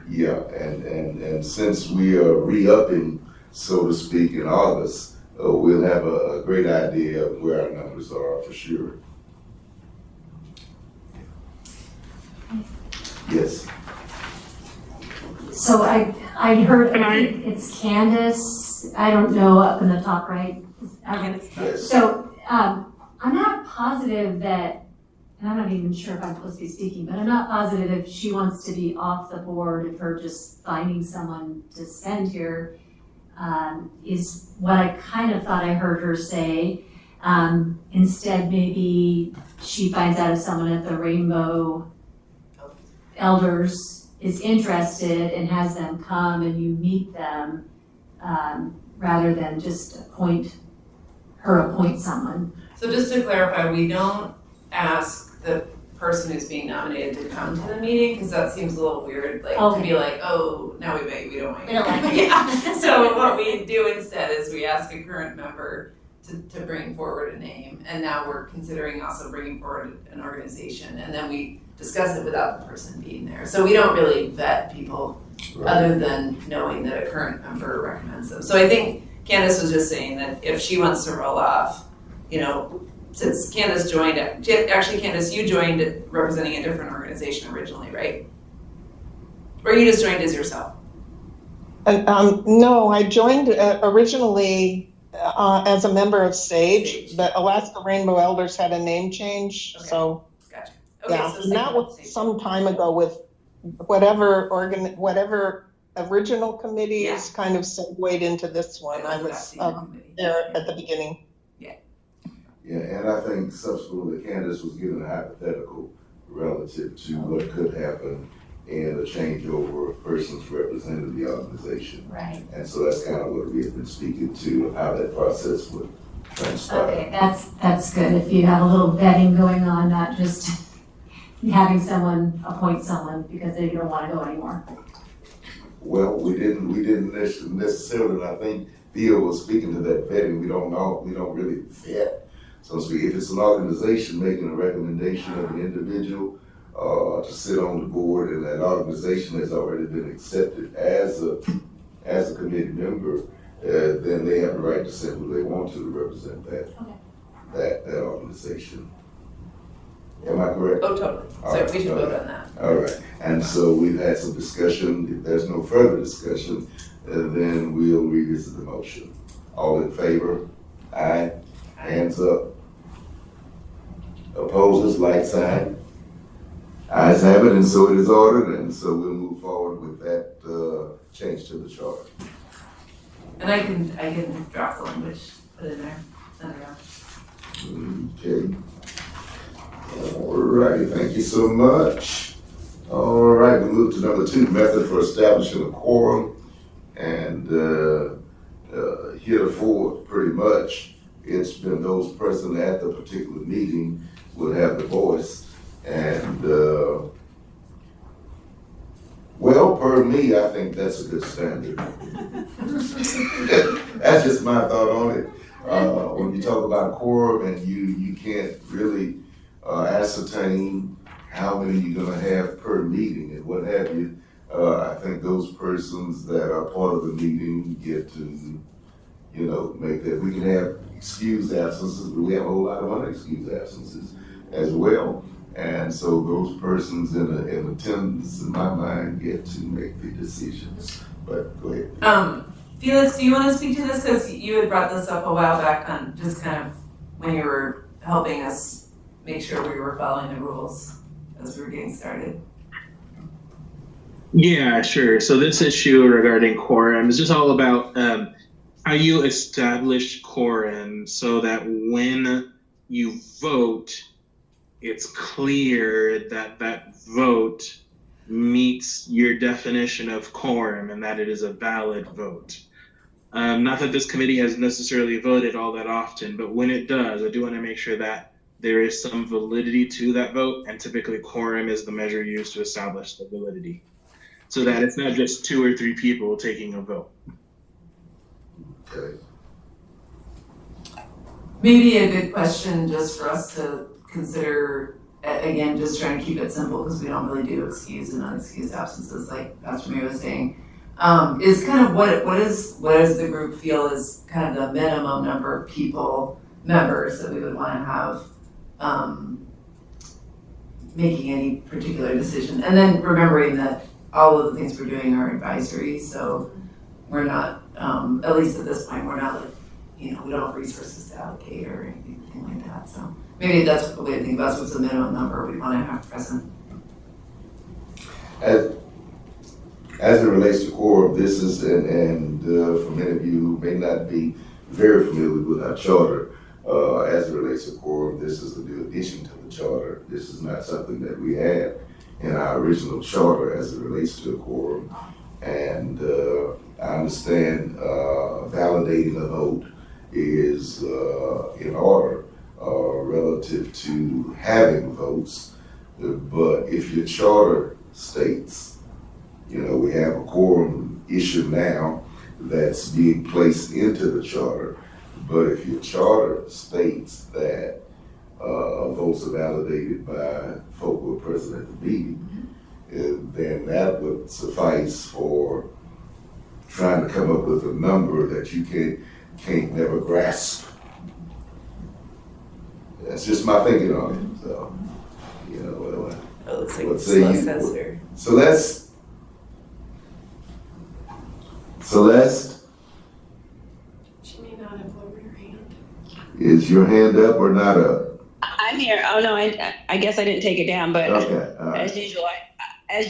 Yeah, and since we are re-upping, so to speak, in August, we'll have a great idea of where our numbers are for sure. Yes. So I heard, I think it's Candace, I don't know, up in the top right. Yes. So I'm not positive that, and I'm not even sure if I'm supposed to be speaking, but I'm not positive if she wants to be off the board, if her just finding someone to send here is what I kind of thought I heard her say. Instead, maybe she finds out if someone at the Rainbow Elders is interested and has them come and you meet them, rather than just appoint someone. So just to clarify, we don't ask the person who's being nominated to come to the meeting, because that seems a little weird, like to be like, oh, now we met, we don't want you. Yeah. So what we do instead is we ask a current member to bring forward a name, and now we're considering also bringing forward an organization, and then we discuss it without the person being there. So we don't really vet people other than knowing that a current member recommends them. So I think Candace was just saying that if she wants to roll off, you know, since Candace joined, actually Candace, you joined representing a different organization originally, right? Or you just joined as yourself? No, I joined originally as a member of SAGE, but Alaska Rainbow Elders had a name change, Okay. So Gotcha. Okay, yeah, so and that was some time ago with whatever original committees kind of segued into this one. I was there at the beginning. Yeah, and I think subsequently Candace was given a hypothetical relative to what could happen in a changeover of persons representing the organization. Right. And so that's kind of what we have been speaking to, how that process would transpire. Okay, that's good. If you have a little vetting going on, not just having someone appoint someone because they don't want to go anymore. Well, we didn't necessarily, and I think Theo was speaking to that vetting. We don't really vet. So if it's an organization making a recommendation of an individual to sit on the board, and that organization has already been accepted as a committee member, then they have the right to send who they want to represent that organization. Am I correct? Oh, totally. So we should vote on that. All right. And so we've had some discussion. If there's no further discussion, then we'll revisit the motion. All in favor? Aye. Hands up. Opposers, like sign. Ayes have it, and so it is ordered, and so we'll move forward with that change to the charter. And I can draft the language, put it in there, send it out. Okay. All righty, thank you so much. All right, we move to number 2, method for establishing a quorum. And heretofore, pretty much, it's been those present at the particular meeting will have the voice. And, well, per me, I think that's a good standard. That's just my thought on it. When you talk about quorum and you can't really ascertain how many you're gonna have per meeting and what have you, I think those persons that are part of the meeting get to, make that. We can have excused absences, but we have a whole lot of unexcused absences as well. And so those persons in attendance, in my mind, get to make the decisions. But go ahead. Felix, do you want to speak to this? Because you had brought this up a while back on just kind of when you were helping us make sure we were following the rules as we were getting started. Yeah, sure. So this issue regarding quorum is just all about how you establish quorum so that when you vote, it's clear that that vote meets your definition of quorum and that it is a valid vote. Not that this committee has necessarily voted all that often, but when it does, I do want to make sure that there is some validity to that vote, and typically quorum is the measure used to establish the validity, so that it's not just 2 or 3 people taking a vote. Okay. Maybe a good question just for us to consider, again, just trying to keep it simple because we don't really do excused and unexcused absences like Pastor May was saying, is kind of what does the group feel is kind of the minimum number of members that we would want to have making any particular decision. And then remembering that all of the things we're doing are advisory, so we're not, at least at this point, we're not like, we don't have resources to allocate or anything like that. So maybe that's the way to think about it. What's the minimum number we want to have present? As it relates to quorum, this is, and for many of you who may not be very familiar with our charter, as it relates to quorum, this is a new addition to the charter. This is not something that we had in our original charter as it relates to a quorum. And I understand validating a vote is in order relative to having votes. But if your charter states, we have a quorum issue now that's being placed into the charter. But if your charter states that votes are validated by folk who are present at the meeting, then that would suffice for trying to come up with a number that you can't never grasp. That's just my thinking on it. So, It looks like Celeste, She may not have lowered her hand. is your hand up or not up? I'm here. Oh no, I guess I didn't take it down, but Okay, all right. as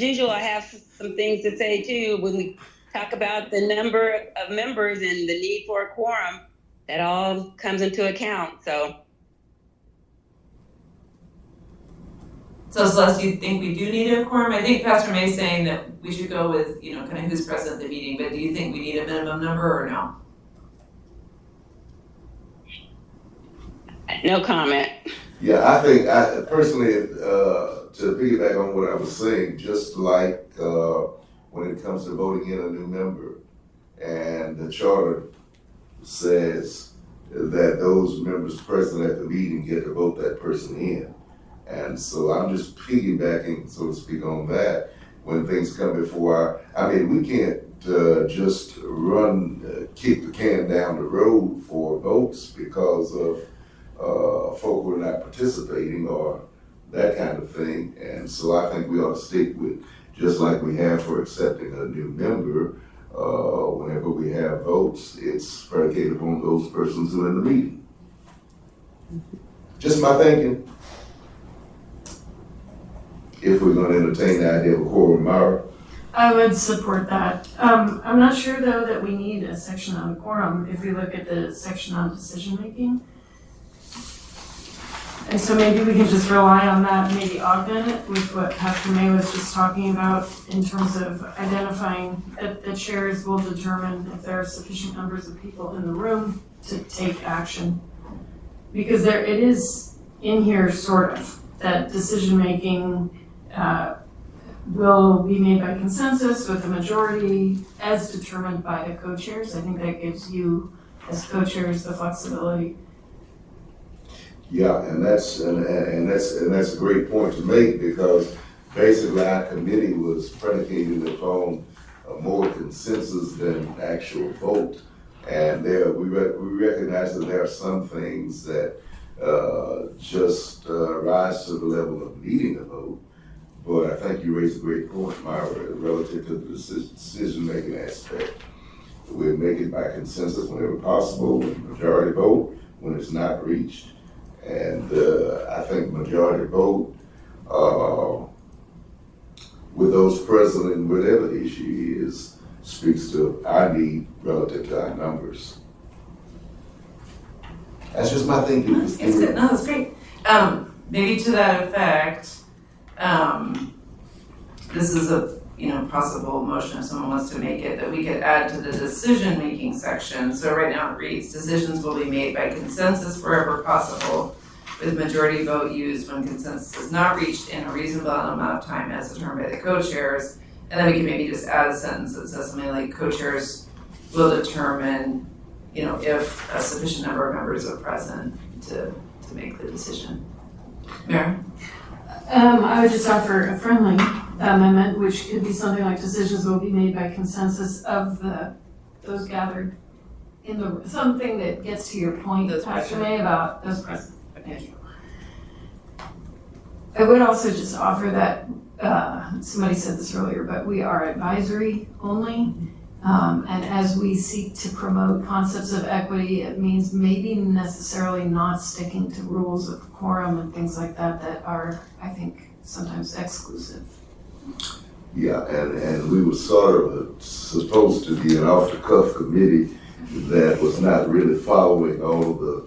usual, I have some things to say too. When we talk about the number of members and the need for a quorum, that all comes into account. So Celeste, do you think we do need a quorum? I think Pastor May is saying that we should go with, kind of who's present at the meeting, but do you think we need a minimum number or no? no comment. Yeah, I think, personally, to piggyback on what I was saying, just like when it comes to voting in a new member, and the charter says that those members present at the meeting get to vote that person in. And so I'm just piggybacking, so to speak, on that. When things come before we can't just kick the can down the road for votes because of folk who are not participating or that kind of thing. And so I think we ought to stick with, just like we have for accepting a new member, whenever we have votes, it's predicated upon those persons who are in the meeting. Just my thinking. If we're going to entertain the idea of a quorum, Mara. I would support that. I'm not sure though that we need a section on quorum if we look at the section on decision making. And so maybe we can just rely on that and maybe augment it with what Pastor May was just talking about in terms of identifying that the chairs will determine if there are sufficient numbers of people in the room to take action. Because it is in here sort of. that decision-making will be made by consensus with a majority as determined by the co-chairs. I think that gives you, as co-chairs, the flexibility. Yeah, and that's a great point to make, because basically our committee was predicated upon more consensus than actual vote. And we recognize that there are some things that just rise to the level of needing a vote. But I think you raised a great point, Myra, relative to the decision-making aspect. We make it by consensus whenever possible, with majority vote when it's not reached. And I think majority vote with those present in whatever the issue is speaks to our need relative to our numbers. That's just my thinking. It's good. No, that's great. Maybe to that effect, this is a possible motion if someone wants to make it, that we could add to the decision-making section. So right now it reads, decisions will be made by consensus wherever possible, with majority vote used when consensus is not reached in a reasonable amount of time as determined by the co-chairs. And then we can maybe just add a sentence that says something like, co-chairs will determine, if a sufficient number of members are present to make the decision. Mary? I would just offer a friendly amendment, which could be something like decisions will be made by consensus of those gathered in the, something that gets to your point, Pastor May, about those present. Thank you. I would also just offer that, somebody said this earlier, but we are advisory only. And as we seek to promote concepts of equity, it means maybe necessarily not sticking to rules of quorum and things like that that are, I think, sometimes exclusive. Yeah, and we were sort of supposed to be an off-the-cuff committee that was not really following all the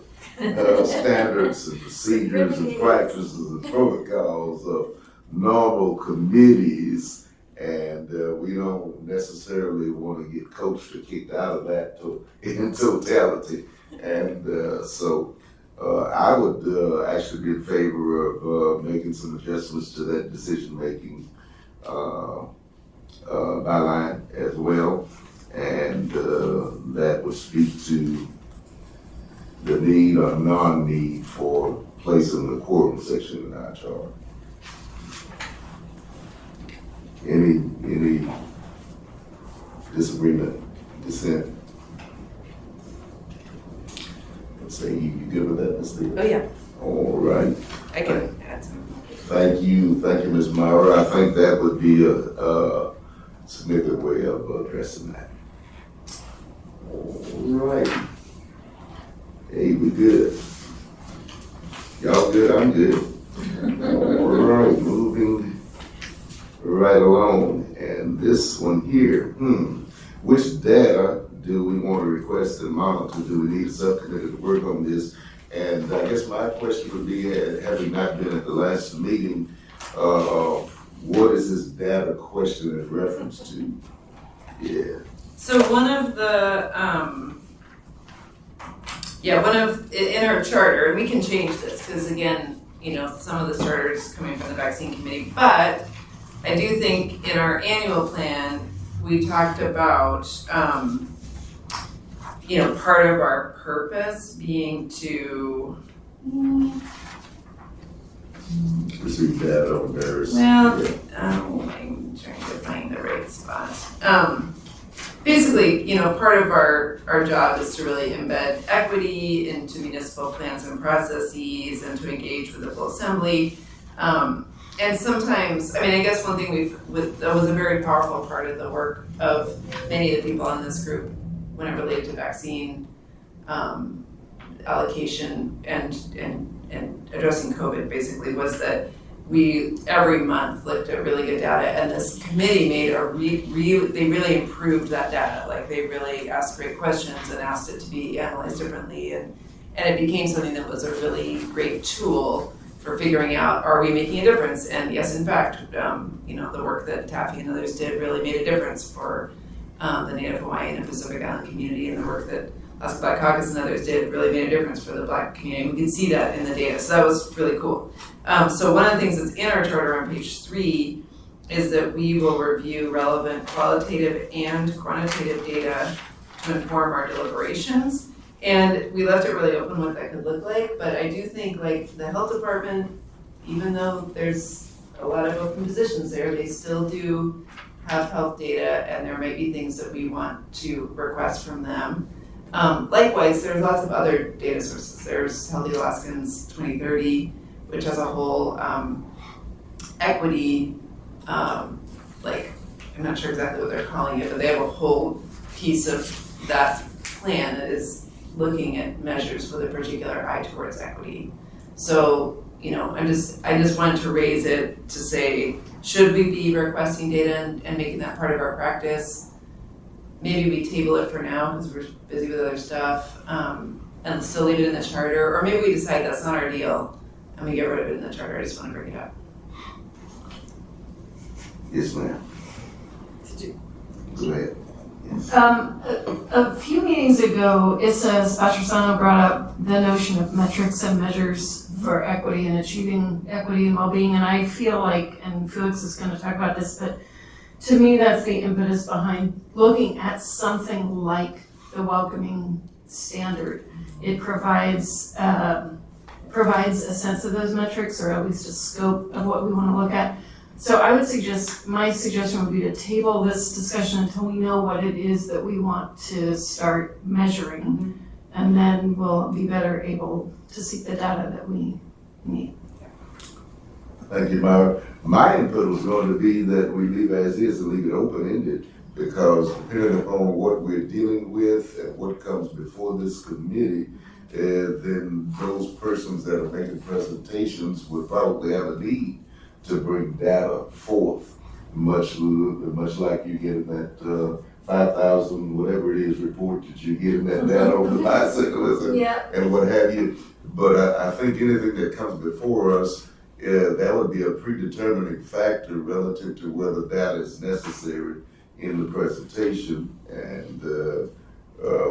standards and procedures and practices and protocols of normal committees. And we don't necessarily want to get coached or kicked out of that in totality. And so I would actually be in favor of making some adjustments to that decision-making byline as well. And that would speak to the need or non-need for placing the quorum section in our charter. Any disagreement, dissent? Let's say you good with that, Ms. Lee? Oh, yeah. All right. I can add some. Thank you, Ms. Myra. I think that would be a significant way of addressing that. All right. Hey, we good. Y'all good? I'm good. All right, moving right along. And this one here, which data do we want to request and monitor? Do we need a subcommittee to work on this? And I guess my question would be, having not been at the last meeting, what is this data question in reference to? Yeah. So one of the, in our charter, and we can change this, because again, some of this charter is coming from the vaccine committee, but I do think in our annual plan, we talked about, part of our purpose being to receive data on various. I'm trying to find the right spot. Basically, part of our job is to really embed equity into municipal plans and processes and to engage with the full assembly. And sometimes, I guess one thing that was a very powerful part of the work of many of the people on this group when it related to vaccine allocation and addressing COVID basically was that we every month looked at really good data, and this committee made they really improved that data. Like they really asked great questions and asked it to be analyzed differently, and it became something that was a really great tool for figuring out, are we making a difference? And yes, in fact, the work that Taffy and others did really made a difference for the Native Hawaiian and Pacific Island community, and the work that Alaska Black Caucus and others did really made a difference for the Black community. We can see that in the data, so that was really cool. So one of the things that's in our charter on page 3 is that we will review relevant qualitative and quantitative data to inform our deliberations. And we left it really open what that could look like, but I do think like the health department, even though there's a lot of open positions there, they still do have health data, and there might be things that we want to request from them. Likewise, there's lots of other data sources. There's Healthy Alaskans 2030, which has a whole equity, like, I'm not sure exactly what they're calling it, but they have a whole piece of that plan that is looking at measures with a particular eye towards equity. So, you know, I just wanted to raise it to say, should we be requesting data and making that part of our practice? Maybe we table it for now because we're busy with other stuff, and still leave it in the charter, or maybe we decide that's not our deal and we get rid of it in the charter. I just want to bring it up. Yes, ma'am. Go ahead. Yes. A few meetings ago, Issa Patrasano brought up the notion of metrics and measures for equity and achieving equity and well-being, and I feel like, and Felix is going to talk about this, but to me that's the impetus behind looking at something like the welcoming standard. It provides a sense of those metrics, or at least a scope of what we want to look at. So I would suggest, my suggestion would be to table this discussion until we know what it is that we want to start measuring. And then we'll be better able to seek the data that we need. Thank you, Myra. My input was going to be that we leave as is and leave it open-ended, because depending upon what we're dealing with and what comes before this committee, then those persons that are making presentations would probably have a need to bring data forth, much like you get in that 5,000, whatever it is, report that you get in that data on the bicycles and what have you. But I think anything that comes before us, that would be a predetermining factor relative to whether data is necessary in the presentation, and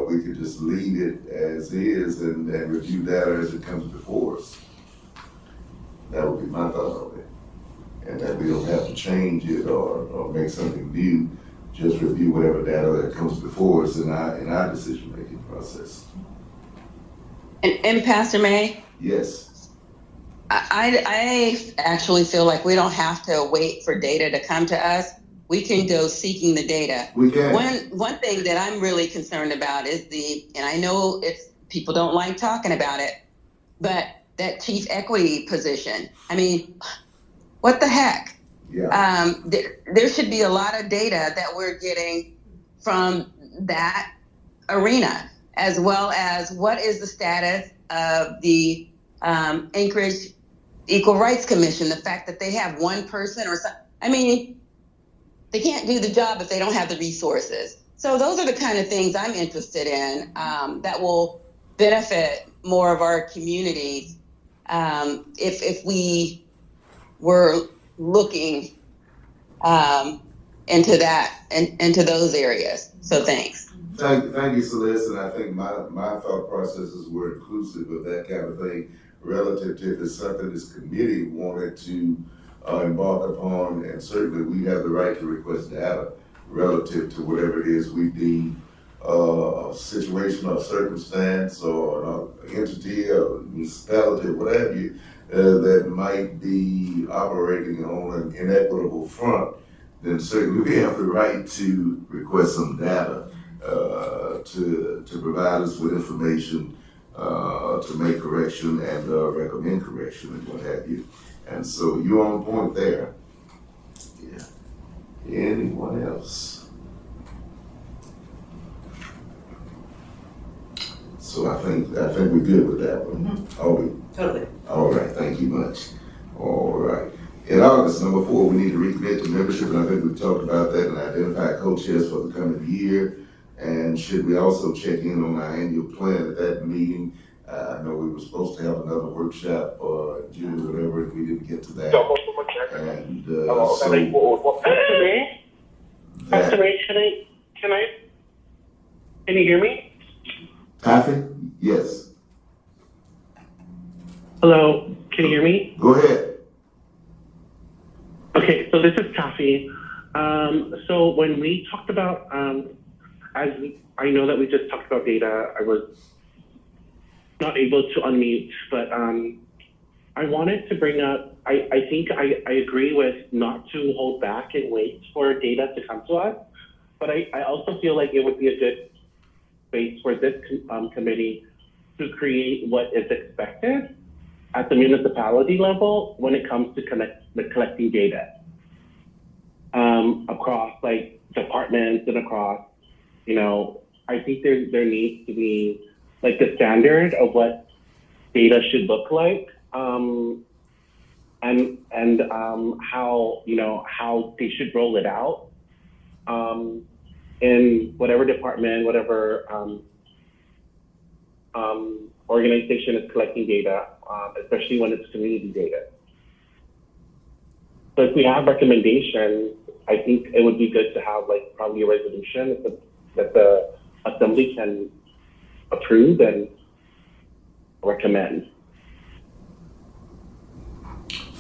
we could just leave it as is and review data as it comes before us. That would be my thought on it. And that we don't have to change it or make something new, just review whatever data that comes before us in our decision-making process. And Pastor May? Yes. I actually feel like we don't have to wait for data to come to us. We can go seeking the data. We can. One thing that I'm really concerned about is and I know people don't like talking about it, but that chief equity position. I mean, what the heck? Yeah. There should be a lot of data that we're getting from that arena, as well as what is the status of the Anchorage Equal Rights Commission, the fact that they have one person or something. I mean, they can't do the job if they don't have the resources. So those are the kind of things I'm interested in that will benefit more of our communities if we were looking into that and into those areas. So thanks. Thank you, Celeste. And I think my thought processes were inclusive of that kind of thing relative to if it's something this committee wanted to embark upon, and certainly we have the right to request data relative to whatever it is we deem a situation or circumstance or an entity or municipality or what have you that might be operating on an inequitable front, then certainly we have the right to request some data to provide us with information to make correction and recommend correction and what have you. And so you're on point there. Yeah. Anyone else? So I think we're good with that one. Are we? Totally. All right, thank you much. All right. In August, number 4, we need to recommit to membership, and I think we talked about that, and identify co-chairs for the coming year. And should we also check in on our annual plan at that meeting? I know we were supposed to have another workshop in June or whatever, and we didn't get to that. And Pastor May, can you hear me? Taffy? Yes. Hello, can you hear me? Go ahead. Okay, so this is Taffy. So when we talked about, I know that we just talked about data, I was not able to unmute, but I wanted to bring up, I think I agree with not to hold back and wait for data to come to us, but I also feel like it would be a good space for this committee to create what is expected at the municipality level when it comes to collecting data across like departments and across, you know, I think there needs to be like the standard of what data should look like, and how, you know, how they should roll it out in whatever department, whatever organization is collecting data, especially when it's community data. So if we have recommendations, I think it would be good to have like probably a resolution that the assembly can approve and recommend.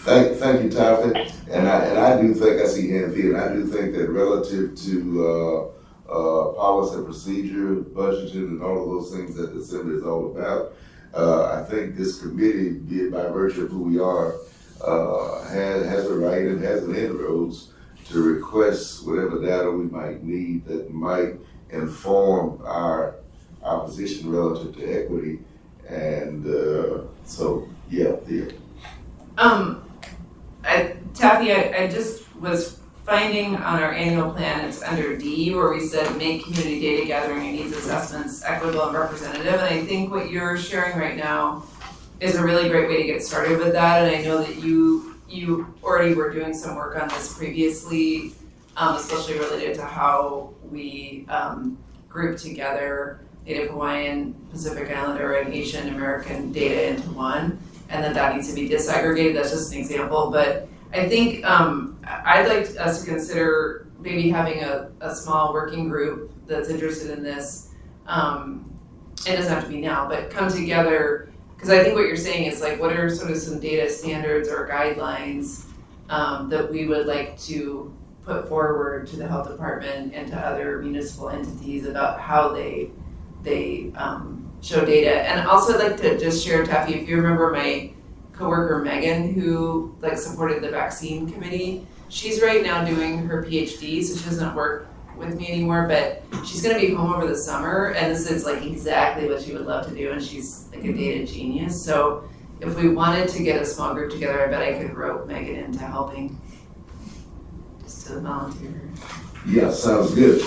Thank you, Taffy. And I do think, I see Anthony, and I do think that relative to policy and procedure, budgeting, and all of those things that the Assembly is all about, I think this committee, be it by virtue of who we are, has a right and has an inroads to request whatever data we might need that might inform our position relative to equity. And so, yeah. Taffy, I just was finding on our annual plan, it's under D, where we said make community data gathering and needs assessments equitable and representative. And I think what you're sharing right now is a really great way to get started with that. And I know that you already were doing some work on this previously, especially related to how we group together Native Hawaiian, Pacific Islander, and Asian American data into one, and that needs to be disaggregated. That's just an example, but I think I'd like us to consider maybe having a small working group that's interested in this. It doesn't have to be now, but come together, because I think what you're saying is like, what are sort of some data standards or guidelines that we would like to put forward to the health department and to other municipal entities about how they show data. And also I'd like to just share, Taffy, if you remember my coworker Megan, who like supported the vaccine committee, she's right now doing her PhD, so she doesn't work with me anymore, but she's gonna be home over the summer, and this is like exactly what she would love to do, and she's like a data genius. So if we wanted to get a small group together, I bet I could rope Megan into helping, just to volunteer. Yeah, sounds good.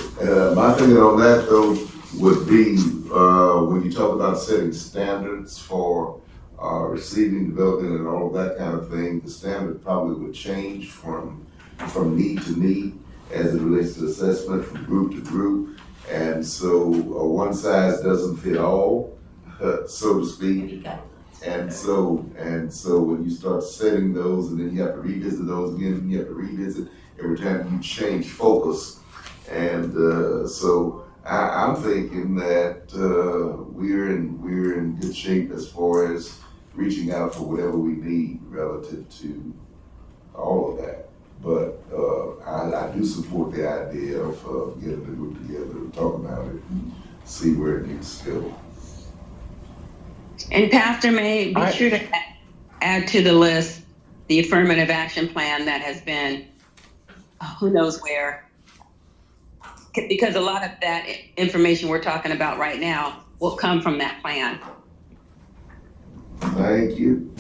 My thinking on that though would be when you talk about setting standards for receiving, developing, and all of that kind of thing, the standard probably would change from need to need as it relates to assessment, from group to group. And so one size doesn't fit all, so to speak. And so when you start setting those, and then you have to revisit those again, and you have to revisit every time you change focus. And so I'm thinking that we're in good shape as far as reaching out for whatever we need relative to all of that. But I do support the idea of getting the group together to talk about it and see where it needs to go. And Pastor May, be sure to add to the list the affirmative action plan that has been, who knows where, because a lot of that information we're talking about right now will come from that plan. Thank you.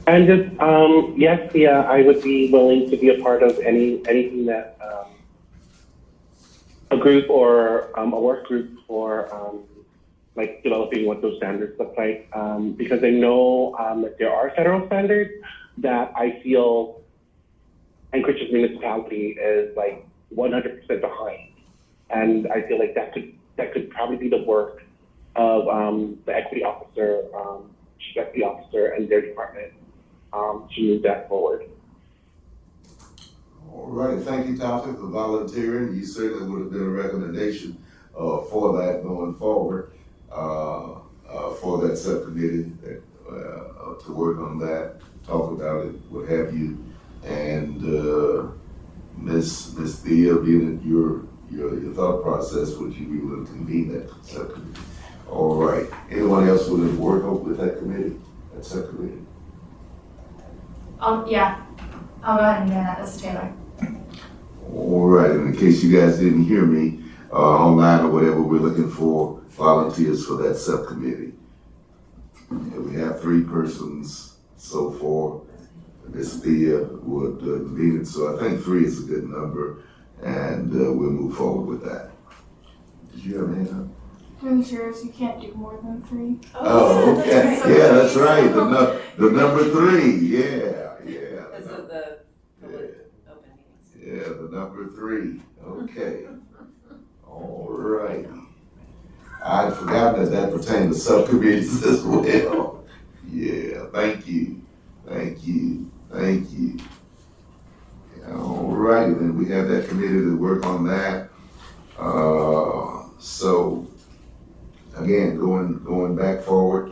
And just, yes, yeah, I would be willing to be a part of anything that a group or a work group for like developing what those standards look like. Because I know that there are federal standards that I feel Anchorage's municipality is like 100% behind. And I feel like that could probably be the work of the equity officer, chief equity officer and their department to move that forward. All right, thank you, Tommy, for volunteering. You certainly would have been a recommendation for that going forward, for that subcommittee to work on that, talk about it, what have you. And Ms. Thea, being in your thought process, would you be willing to convene that subcommittee? All right. Anyone else willing to work with that committee, that subcommittee? Yeah, I'll go ahead and do that, Mr. Taylor. All right, and in case you guys didn't hear me, online or whatever, we're looking for volunteers for that subcommittee. And we have 3 persons so far. Ms. Thea would lead it, so I think 3 is a good number, and we'll move forward with that. Did you have any other? Through chairs, you can't do more than 3. Oh, okay. Yeah, that's right. The number 3. Yeah. Because of the public open meetings. Yeah, the number 3. Okay. All right. I'd forgotten that pertained to subcommittees as well. Yeah, thank you. All righty, then we have that committee to work on that. So again, going back forward,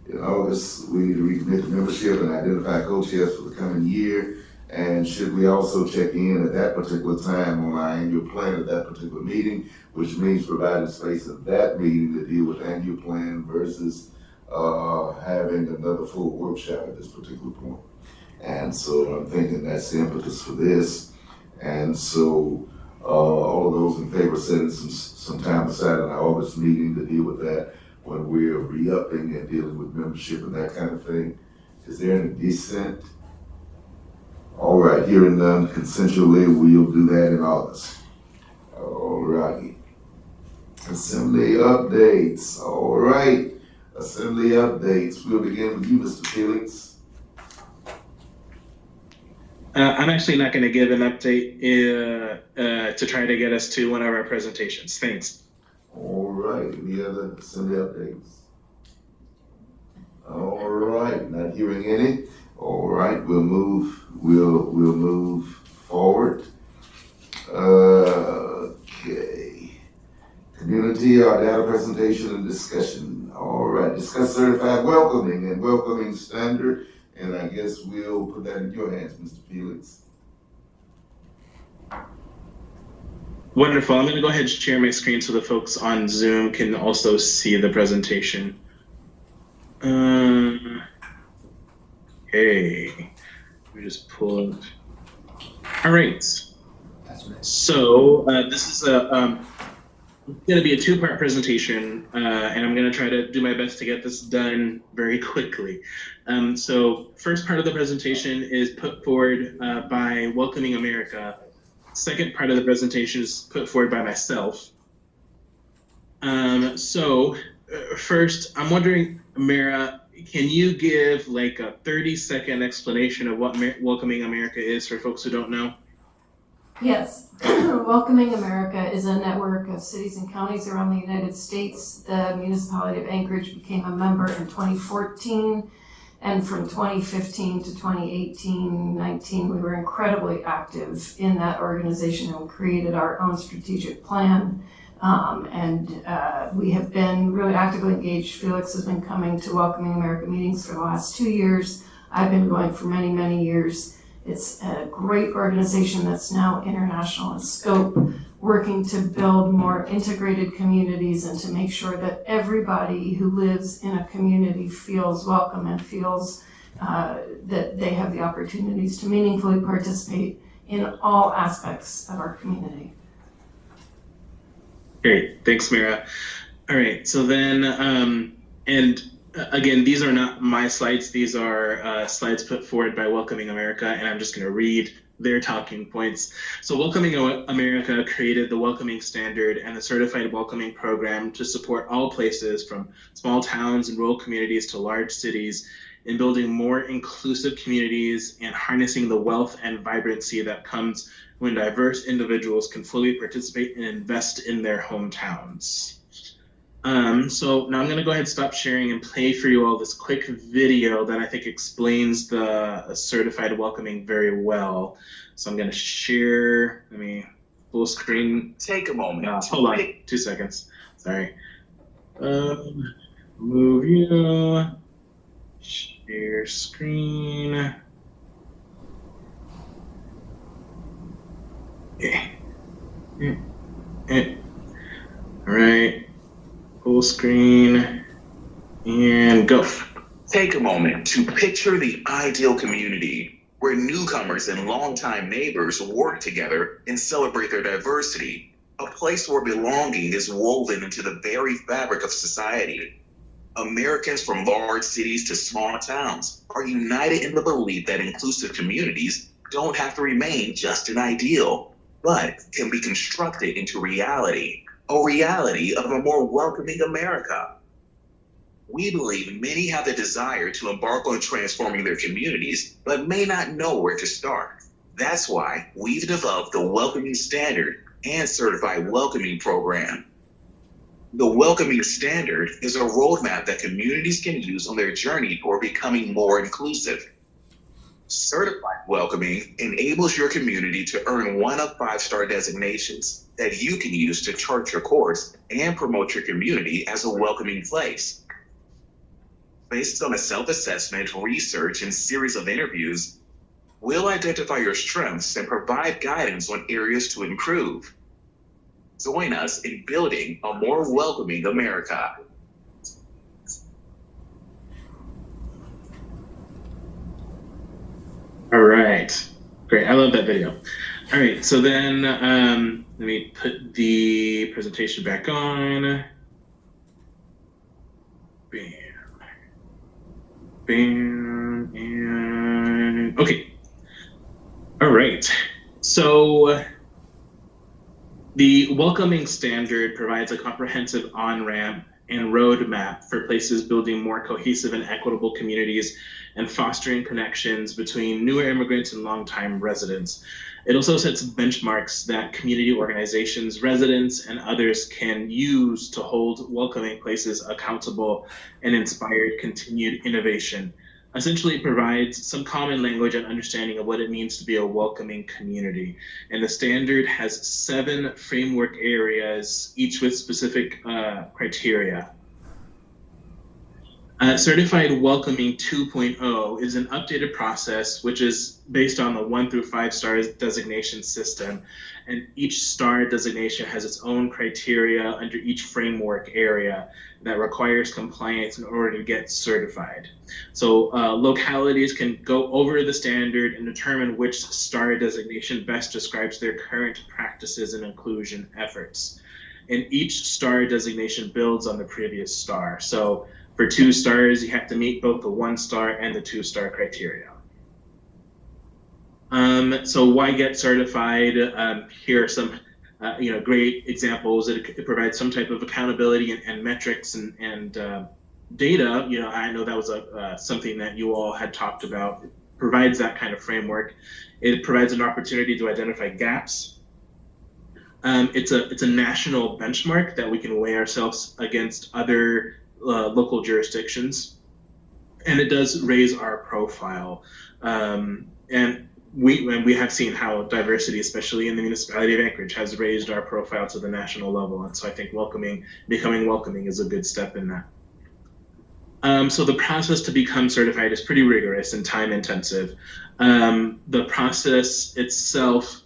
in August, we need to recommit the membership and identify co-chairs for the coming year. And should we also check in at that particular time on our annual plan at that particular meeting, which means providing space at that meeting to deal with annual plan versus having another full workshop at this particular point. And so I'm thinking that's the impetus for this. And so all of those in favor setting some time aside in our August meeting to deal with that when we're re-upping and dealing with membership and that kind of thing. Is there any dissent? All right, hearing none, consensually, we'll do that in August. All righty. Assembly updates. All right. Assembly updates. We'll begin with you, Mr. Felix. I'm actually not going to give an update to try to get us to one of our presentations. Thanks. All right. Any other assembly updates? All right. Not hearing any. All right. We'll move forward. Okay. Community or data presentation and discussion. All right. Discuss certified welcoming and welcoming standard. And I guess we'll put that in your hands, Mr. Felix. Wonderful. I'm going to go ahead and share my screen so the folks on Zoom can also see the presentation. Okay. We just pull up. All right. So this is going to be a 2-part presentation, and I'm going to try to do my best to get this done very quickly. So first part of the presentation is put forward by Welcoming America. Second part of the presentation is put forward by myself. First, I'm wondering, Mara, can you give like a 30-second explanation of what Welcoming America is for folks who don't know? Yes. Welcoming America is a network of cities and counties around the United States. The municipality of Anchorage became a member in 2014, and from 2015 to 2018-19, we were incredibly active in that organization and created our own strategic plan. We have been really actively engaged. Felix has been coming to Welcoming America meetings for the last 2 years. I've been going for many, many years. It's a great organization that's now international in scope, working to build more integrated communities and to make sure that everybody who lives in a community feels welcome and feels that they have the opportunities to meaningfully participate in all aspects of our community. Great, thanks, Mara. All right, so then, again, these are not my slides. These are slides put forward by Welcoming America, and I'm just going to read their talking points. So Welcoming America created the Welcoming Standard and the Certified Welcoming Program to support all places from small towns and rural communities to large cities in building more inclusive communities and harnessing the wealth and vibrancy that comes when diverse individuals can fully participate and invest in their hometowns. So now I'm going to go ahead and stop sharing and play for you all this quick video that I think explains the certified welcoming very well. So I'm going to share, let me full screen. Take a moment. Hold on, 2 seconds. Sorry. Move you. Share screen. Okay. All right. Full screen and go. Take a moment to picture the ideal community where newcomers and longtime neighbors work together and celebrate their diversity. A place where belonging is woven into the very fabric of society. Americans from large cities to small towns are united in the belief that inclusive communities don't have to remain just an ideal, but can be constructed into reality. A reality of a more welcoming America. We believe many have the desire to embark on transforming their communities, but may not know where to start. That's why we've developed the Welcoming Standard and Certified Welcoming Program. The Welcoming Standard is a roadmap that communities can use on their journey toward becoming more inclusive. Certified Welcoming enables your community to earn 1 of 5-star designations that you can use to chart your course and promote your community as a welcoming place. Based on a self-assessment, research, and series of interviews, we'll identify your strengths and provide guidance on areas to improve. Join us in building a more welcoming America. All right, great. I love that video. All right, so then let me put the presentation back on. Bam, bam, and okay. All right, so the Welcoming Standard provides a comprehensive on-ramp and roadmap for places building more cohesive and equitable communities and fostering connections between newer immigrants and longtime residents. It also sets benchmarks that community organizations, residents, and others can use to hold welcoming places accountable and inspire continued innovation. Essentially, it provides some common language and understanding of what it means to be a welcoming community. And the standard has 7 framework areas, each with specific criteria. Certified Welcoming 2.0 is an updated process which is based on the 1 through 5 stars designation system, and each star designation has its own criteria under each framework area that requires compliance in order to get certified. So localities can go over the standard and determine which star designation best describes their current practices and inclusion efforts. And each star designation builds on the previous star. So for 2 stars, you have to meet both the 1-star and the 2-star criteria. So why get certified? Here are some great examples. It provides some type of accountability and metrics and data. I know that was something that you all had talked about. It provides that kind of framework. It provides an opportunity to identify gaps. It's a national benchmark that we can weigh ourselves against other local jurisdictions, and it does raise our profile. And we have seen how diversity, especially in the municipality of Anchorage, has raised our profile to the national level. And so I think becoming welcoming is a good step in that. So the process to become certified is pretty rigorous and time intensive. The process itself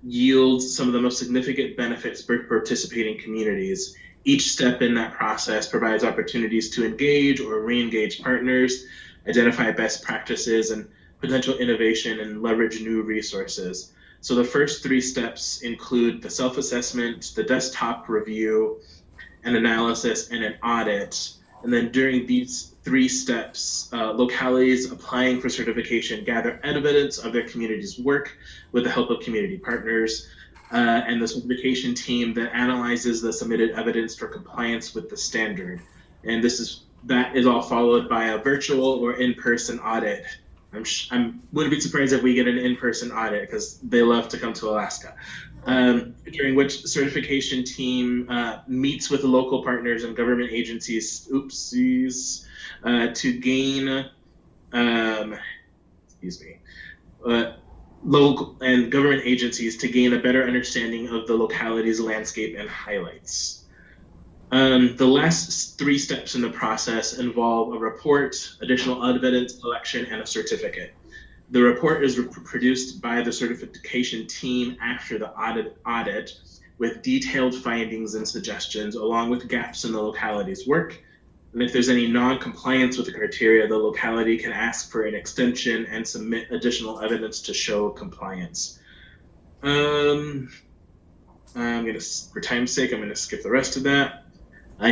yields some of the most significant benefits for participating communities. Each step in that process provides opportunities to engage or re-engage partners, identify best practices and potential innovation, and leverage new resources. So the first 3 steps include the self-assessment, the desktop review, an analysis, and an audit. And then during these 3 steps, localities applying for certification gather evidence of their community's work with the help of community partners. And the certification team that analyzes the submitted evidence for compliance with the standard. And that is all followed by a virtual or in-person audit. I wouldn't be surprised if we get an in-person audit because they love to come to Alaska. during which the certification team meets with the local partners and government agencies, to gain, local and government agencies to gain a better understanding of the locality's landscape and highlights. The last 3 steps in the process involve a report, additional evidence collection, and a certificate. The report is produced by the certification team after the audit with detailed findings and suggestions, along with gaps in the locality's work. And if there's any non-compliance with the criteria, the locality can ask for an extension and submit additional evidence to show compliance. For time's sake, I'm gonna skip the rest of that.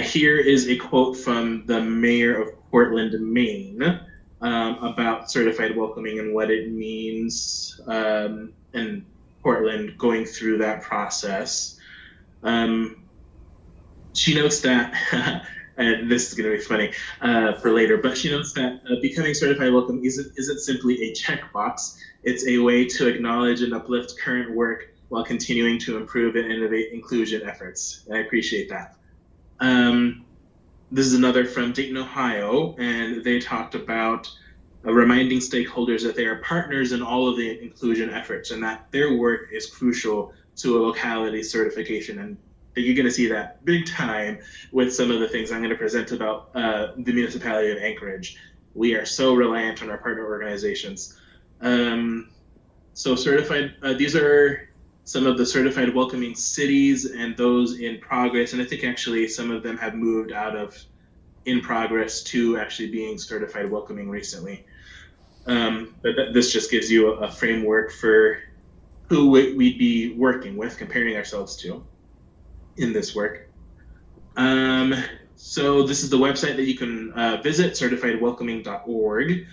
Here is a quote from the mayor of Portland, Maine, about certified welcoming and what it means in Portland going through that process. She notes that, and this is going to be funny for later, but she notes that becoming certified welcome isn't simply a checkbox. It's a way to acknowledge and uplift current work while continuing to improve and innovate inclusion efforts. And I appreciate that. This is another from Dayton, Ohio, and they talked about reminding stakeholders that they are partners in all of the inclusion efforts and that their work is crucial to a locality certification. And you're going to see that big time with some of the things I'm going to present about the municipality of Anchorage. We are so reliant on our partner organizations. So certified, these are some of the certified welcoming cities and those in progress. And I think actually some of them have moved out of in progress to actually being certified welcoming recently. But this just gives you a framework for who we'd be working with, comparing ourselves to in this work. So this is the website that you can visit, certifiedwelcoming.org.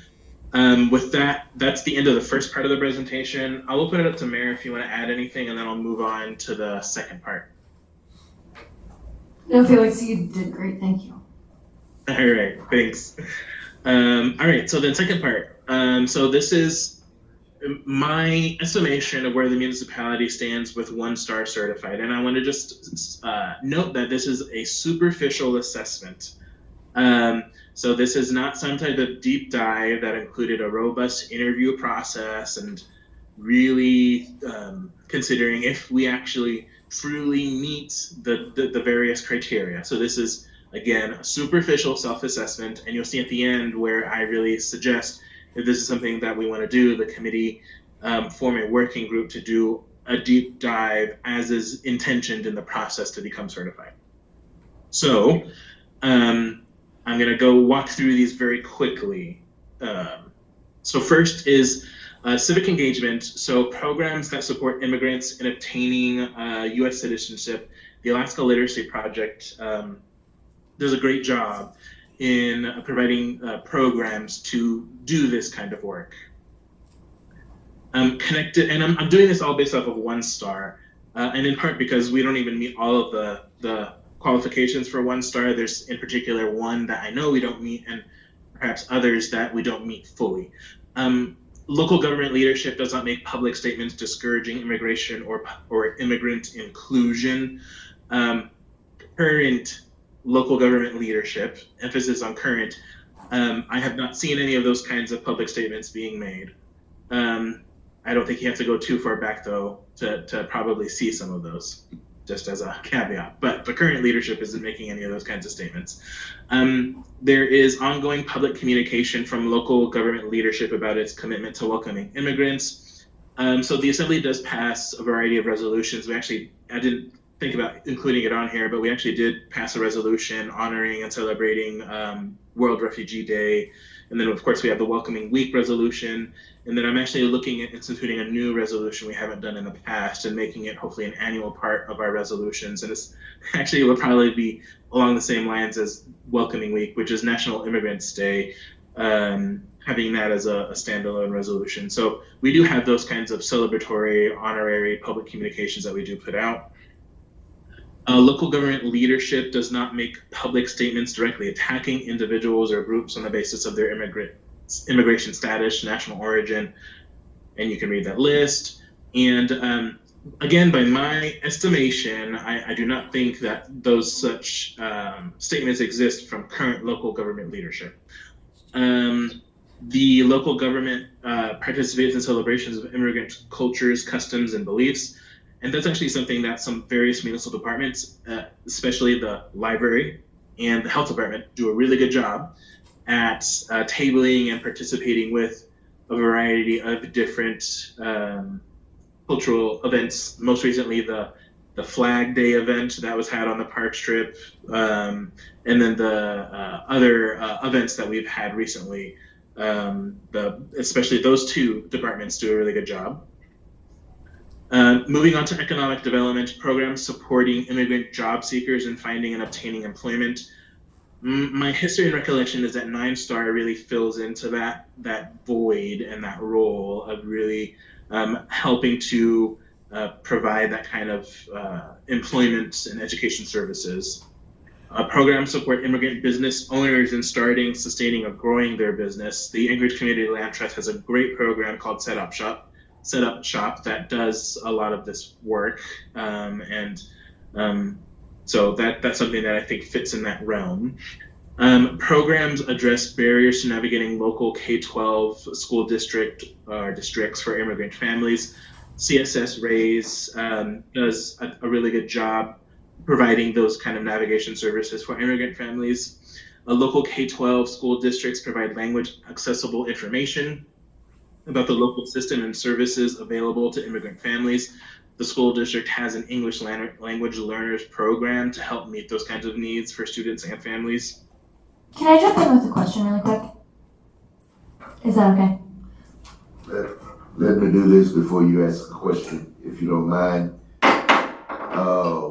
With that, that's the end of the first part of the presentation. I'll open it up to Mayor if you want to add anything, and then I'll move on to the second part. No, Felix, you did great. Thank you. All right, thanks. All right, so then second part. So this is my estimation of where the municipality stands with 1-star certified. And I want to just note that this is a superficial assessment. So this is not some type of deep dive that included a robust interview process and really considering if we actually truly meet the various criteria. So this is, again, a superficial self-assessment, and you'll see at the end where I really suggest if this is something that we want to do, the committee form a working group to do a deep dive as is intentioned in the process to become certified. So I'm going to go walk through these very quickly. So first is civic engagement. So programs that support immigrants in obtaining U.S. citizenship. The Alaska Literacy Project does a great job in providing programs to do this kind of work. Connected, and I'm doing this all based off of 1-star, and in part because we don't even meet all of the qualifications for 1-star. There's in particular one that I know we don't meet, and perhaps others that we don't meet fully. Local government leadership does not make public statements discouraging immigration or immigrant inclusion. Current local government leadership, emphasis on current, I have not seen any of those kinds of public statements being made. I don't think you have to go too far back, though, to probably see some of those, just as a caveat. But the current leadership isn't making any of those kinds of statements. There is ongoing public communication from local government leadership about its commitment to welcoming immigrants. So the Assembly does pass a variety of resolutions. I didn't think about including it on here, but we actually did pass a resolution honoring and celebrating World Refugee Day. And then, of course, we have the Welcoming Week resolution. And then I'm actually looking at instituting a new resolution we haven't done in the past and making it hopefully an annual part of our resolutions. And it's actually will probably be along the same lines as Welcoming Week, which is National Immigrants Day, having that as a standalone resolution. So we do have those kinds of celebratory, honorary public communications that we do put out. Local government leadership does not make public statements directly attacking individuals or groups on the basis of their immigration status, national origin, and you can read that list. And again, by my estimation, I do not think that those such statements exist from current local government leadership. The local government participates in celebrations of immigrant cultures, customs, and beliefs. And that's actually something that some various municipal departments, especially the library and the health department, do a really good job at tabling and participating with a variety of different cultural events. Most recently, the Flag Day event that was had on the park strip, and then the other events that we've had recently. Especially those two departments do a really good job. Moving on to economic development programs supporting immigrant job seekers in finding and obtaining employment. My history and recollection is that 9-Star really fills into that void and that role of really helping to provide that kind of employment and education services. Programs support immigrant business owners in starting, sustaining, or growing their business. The Anchorage Community Land Trust has a great program called Set Up Shop that does a lot of this work, so that's something that I think fits in that realm. Programs address barriers to navigating local K-12 school districts for immigrant families. CSS Raise does a really good job providing those kind of navigation services for immigrant families. Local K-12 school districts provide language accessible information about the local system and services available to immigrant families. The school district has an English language learners program to help meet those kinds of needs for students and families. Can I jump in with a question really quick? Is that okay? Let me do this before you ask a question, if you don't mind.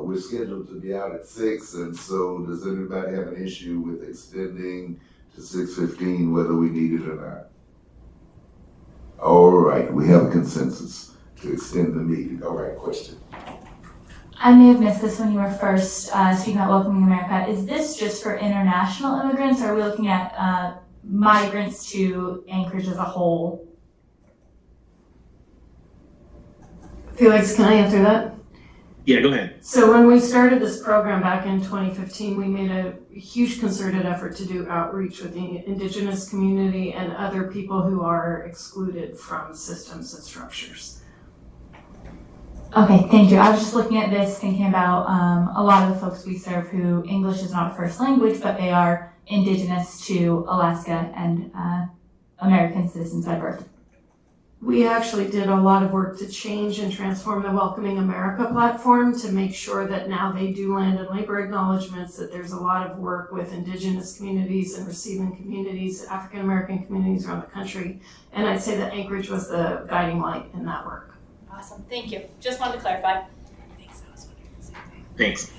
We're scheduled to be out at 6, and so does anybody have an issue with extending to 6:15, whether we need it or not? All right, we have a consensus to extend the meeting. All right, question. I may have missed this when you were first speaking about Welcoming America. Is this just for international immigrants, or are we looking at migrants to Anchorage as a whole? Felix, can I answer that? Yeah, go ahead. So when we started this program back in 2015, we made a huge concerted effort to do outreach with the Indigenous community and other people who are excluded from systems and structures. Okay, thank you. I was just looking at this, thinking about a lot of the folks we serve who English is not a first language, but they are Indigenous to Alaska and American citizens by birth. We actually did a lot of work to change and transform the Welcoming America platform to make sure that now they do land and labor acknowledgements, that there's a lot of work with Indigenous communities and receiving communities, African American communities around the country. And I'd say that Anchorage was the guiding light in that work. Awesome, thank you. Just wanted to clarify. Thanks.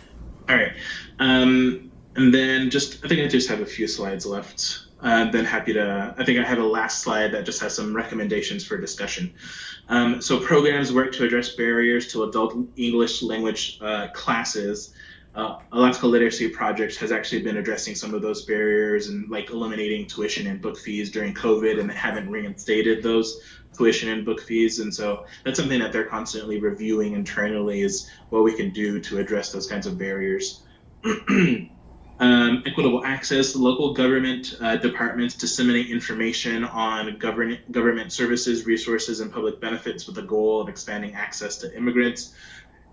All right. And then I think I just have a few slides left. Then happy to, I think I have a last slide that just has some recommendations for discussion. So programs work to address barriers to adult English language classes. Alaska Literacy Project has actually been addressing some of those barriers and like eliminating tuition and book fees during COVID, and they haven't reinstated those tuition and book fees. And so that's something that they're constantly reviewing internally, is what we can do to address those kinds of barriers. Equitable access. Local government departments disseminate information on government services, resources, and public benefits with the goal of expanding access to immigrants.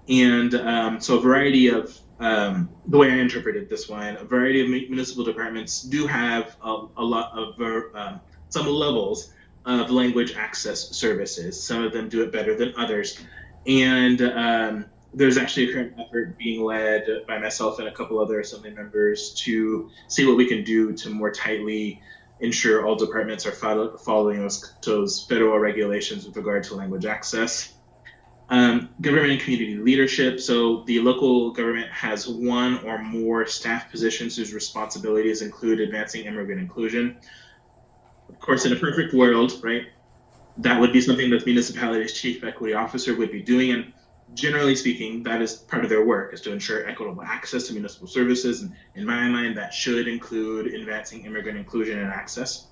And so a variety of, the way I interpreted this one, a variety of municipal departments do have a lot of, some levels of language access services. Some of them do it better than others. And there's actually a current effort being led by myself and a couple other assembly members to see what we can do to more tightly ensure all departments are following those federal regulations with regard to language access. Government and community leadership. So the local government has one or more staff positions whose responsibilities include advancing immigrant inclusion. Of course, in a perfect world, right, that would be something that the municipality's chief equity officer would be doing. And generally speaking, that is part of their work, is to ensure equitable access to municipal services. And in my mind, that should include advancing immigrant inclusion and access.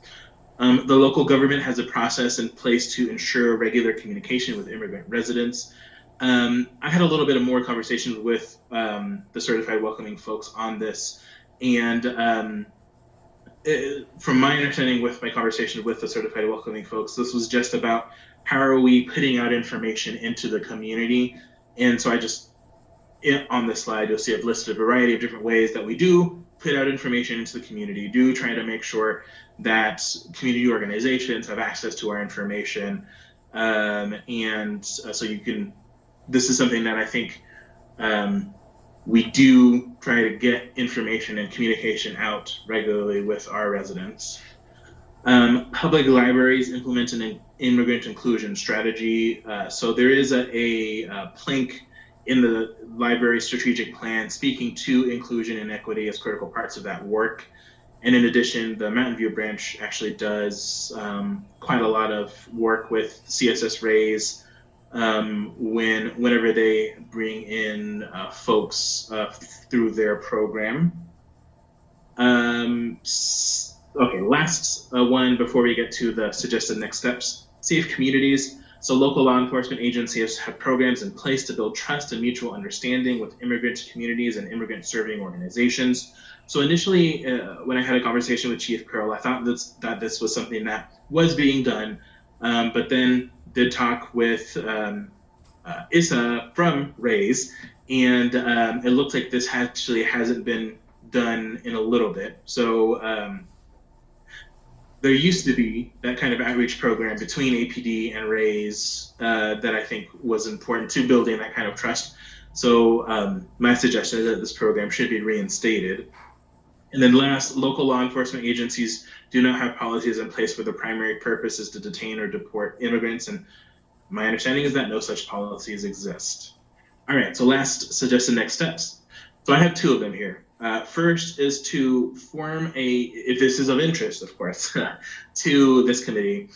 The local government has a process in place to ensure regular communication with immigrant residents. I had a little bit of more conversation with the certified welcoming folks on this, and from my understanding with my conversation with the certified welcoming folks, this was just about how are we putting out information into the community. And so on this slide, you'll see I've listed a variety of different ways that we do put out information into the community, do try to make sure that community organizations have access to our information. So you can, this is something that I think we do try to get information and communication out regularly with our residents. Public libraries implement an immigrant inclusion strategy. So there is a plank in the library strategic plan speaking to inclusion and equity as critical parts of that work. And in addition, the Mountain View branch actually does quite a lot of work with CSS Raise whenever they bring in folks through their program. Okay, last one before we get to the suggested next steps. Safe communities. So local law enforcement agencies have programs in place to build trust and mutual understanding with immigrant communities and immigrant serving organizations. So initially, when I had a conversation with Chief Curl, I thought that this was something that was being done, but then did talk with Issa from Raise, and it looks like this actually hasn't been done in a little bit. So there used to be that kind of outreach program between APD and Raise that I think was important to building that kind of trust. So my suggestion is that this program should be reinstated. And then last, local law enforcement agencies do not have policies in place where the primary purpose is to detain or deport immigrants. And my understanding is that no such policies exist. All right, so last suggested next steps. So I have two of them here. First is to form if this is of interest, of course, to this committee,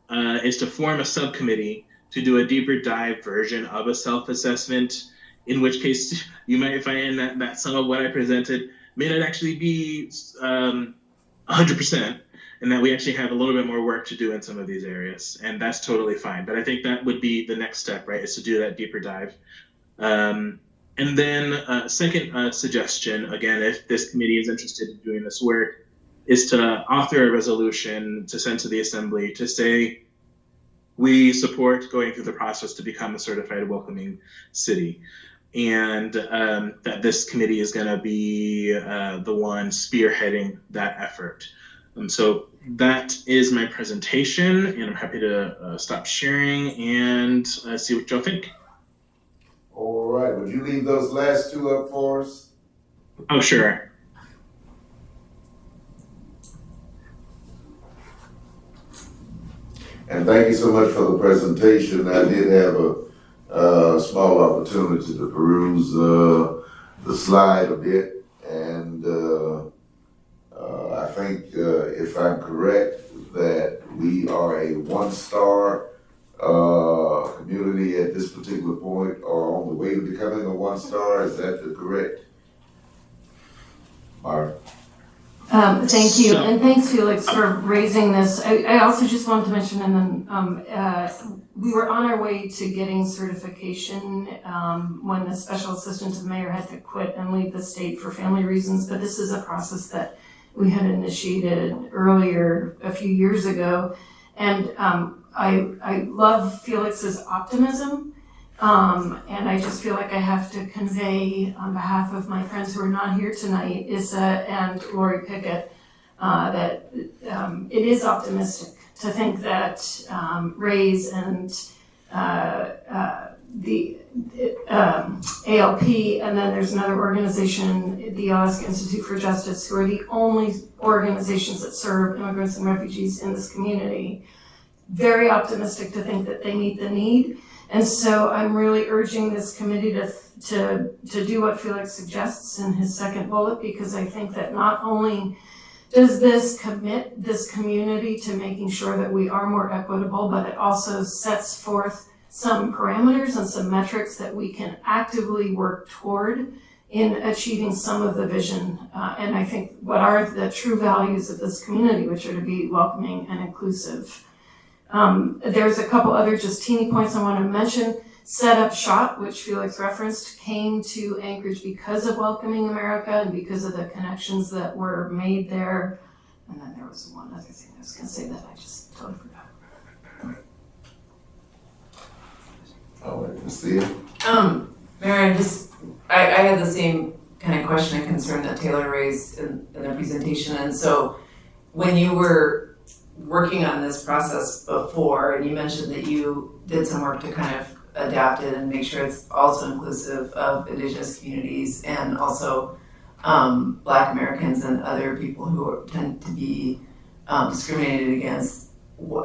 is to form a subcommittee to do a deeper dive version of a self-assessment, in which case you might find that some of what I presented may not actually be 100%, and that we actually have a little bit more work to do in some of these areas, and that's totally fine. But I think that would be the next step, right, is to do that deeper dive. And then second suggestion, again, if this committee is interested in doing this work, is to author a resolution to send to the Assembly to say, we support going through the process to become a certified welcoming city. And that this committee is going to be the one spearheading that effort. So that is my presentation, and I'm happy to stop sharing and see what y'all think. All right, would you leave those last two up for us? Oh, sure. And thank you so much for the presentation. I did have a small opportunity to peruse the slide a bit, and I think if I'm correct, that we are a one-star community at this particular point, or on the way to becoming a one-star. Is that the correct? Mark? Thank you, and thanks, Felix, for raising this. I also just wanted to mention, and then we were on our way to getting certification when the special assistant to the mayor had to quit and leave the state for family reasons, but this is a process that we had initiated earlier a few years ago, and I love Felix's optimism, and I just feel like I have to convey on behalf of my friends who are not here tonight, Issa and Lori Pickett, that it is optimistic to think that Raise and the ALP, and then there's another organization, the Alaska Institute for Justice, who are the only organizations that serve immigrants and refugees in this community. Very optimistic to think that they meet the need. And so I'm really urging this committee to do what Felix suggests in his second bullet, because I think that not only does this commit this community to making sure that we are more equitable, but it also sets forth some parameters and some metrics that we can actively work toward in achieving some of the vision. And I think what are the true values of this community, which are to be welcoming and inclusive. There's a couple other just teeny points I want to mention. set up shop, which Felix referenced, came to Anchorage because of Welcoming America and because of the connections that were made there. And then there was one other thing I was going to say that I just totally forgot. All right, Ms. Thea? Mary, I had the same kind of question and concern that Taylor raised in the presentation. And so when you were working on this process before, and you mentioned that you did some work to kind of adapt it and make sure it's also inclusive of Indigenous communities and also Black Americans and other people who tend to be discriminated against.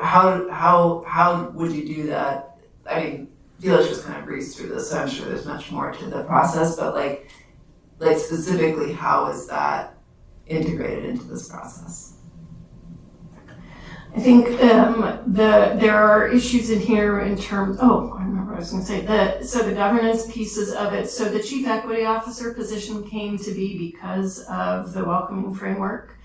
How would you do that? I mean, Felix just kind of breezed through this, so I'm sure there's much more to the process, but like specifically, how is that integrated into this process? I think there are issues in here in terms, I remember what I was going to say. So the governance pieces of it. So the Chief Equity Officer position came to be because of the welcoming framework.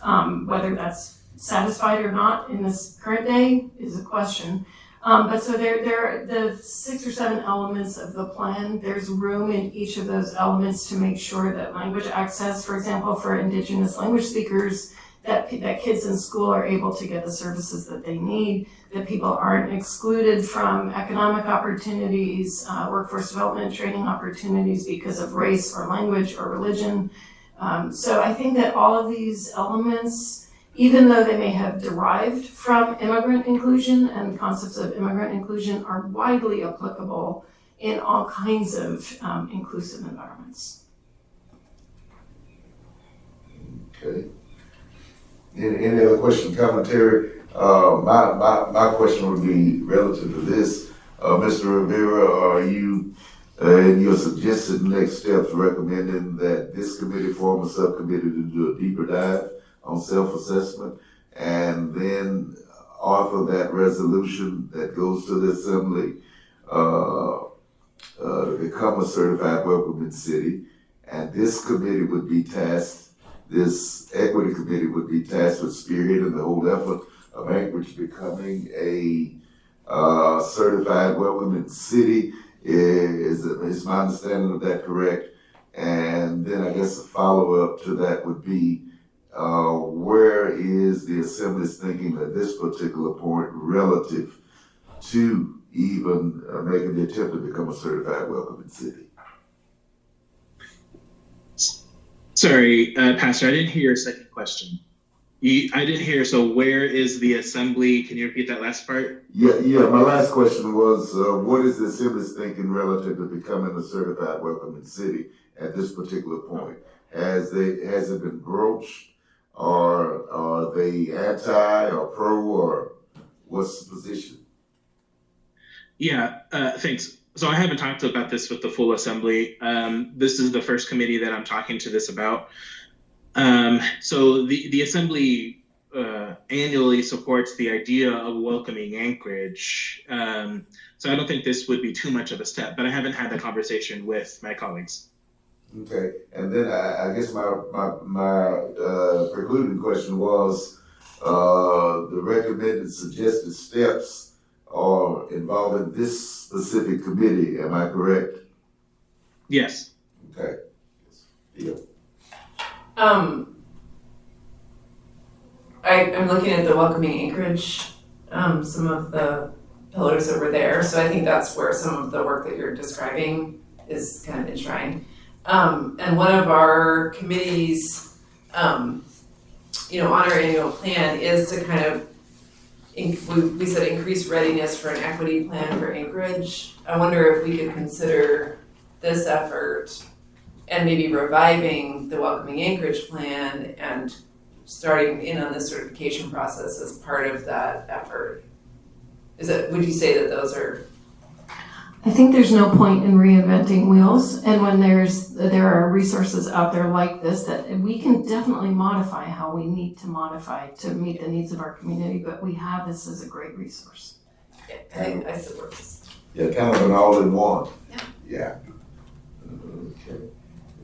Whether that's satisfied or not in this current day is a question. But so there are the 6 or 7 elements of the plan. There's room in each of those elements to make sure that language access, for example, for Indigenous language speakers, that kids in school are able to get the services that they need, that people aren't excluded from economic opportunities, workforce development, training opportunities because of race or language or religion. So I think that all of these elements, even though they may have derived from immigrant inclusion and concepts of immigrant inclusion, are widely applicable in all kinds of inclusive environments. Okay. Any other question, commentary? My question would be relative to this. Mr. Rivera, are you, in your suggested next steps, recommending that this committee form a subcommittee to do a deeper dive on self-assessment and then author that resolution that goes to the Assembly to become a certified welcoming city? And this committee would be tasked, this equity committee would be tasked with spearheading the whole effort of Anchorage becoming a certified welcoming city. Is my understanding of that correct? And then I guess a follow-up to that would be, where is the Assembly's thinking at this particular point relative to even making the attempt to become a certified welcoming city? Sorry, Pastor, I didn't hear your second question. I didn't hear, so where is the Assembly? Can you repeat that last part? Yeah, my last question was, what is the Assembly's thinking relative to becoming a certified welcoming city at this particular point? Has it been broached, or are they anti or pro, or what's the position? Yeah, thanks. So I haven't talked about this with the full Assembly. This is the first committee that I'm talking to this about. So the Assembly annually supports the idea of welcoming Anchorage. So I don't think this would be too much of a step, but I haven't had that conversation with my colleagues. Okay, and then I guess my precluding question was, the recommended suggested steps are involving this specific committee, am I correct? Yes. Okay. Yeah. I'm looking at the Welcoming Anchorage, some of the pillars that were there. So I think that's where some of the work that you're describing is kind of enshrined. And one of our committees, on our annual plan is to kind of, we said increase readiness for an equity plan for Anchorage. I wonder if we could consider this effort and maybe reviving the Welcoming Anchorage plan and starting in on the certification process as part of that effort. Would you say that those are? I think there's no point in reinventing wheels, and when there are resources out there like this that we can definitely modify how we need to modify to meet the needs of our community, but we have this as a great resource. Yeah, I support this. Yeah, kind of an all-in-one. Yeah. Okay.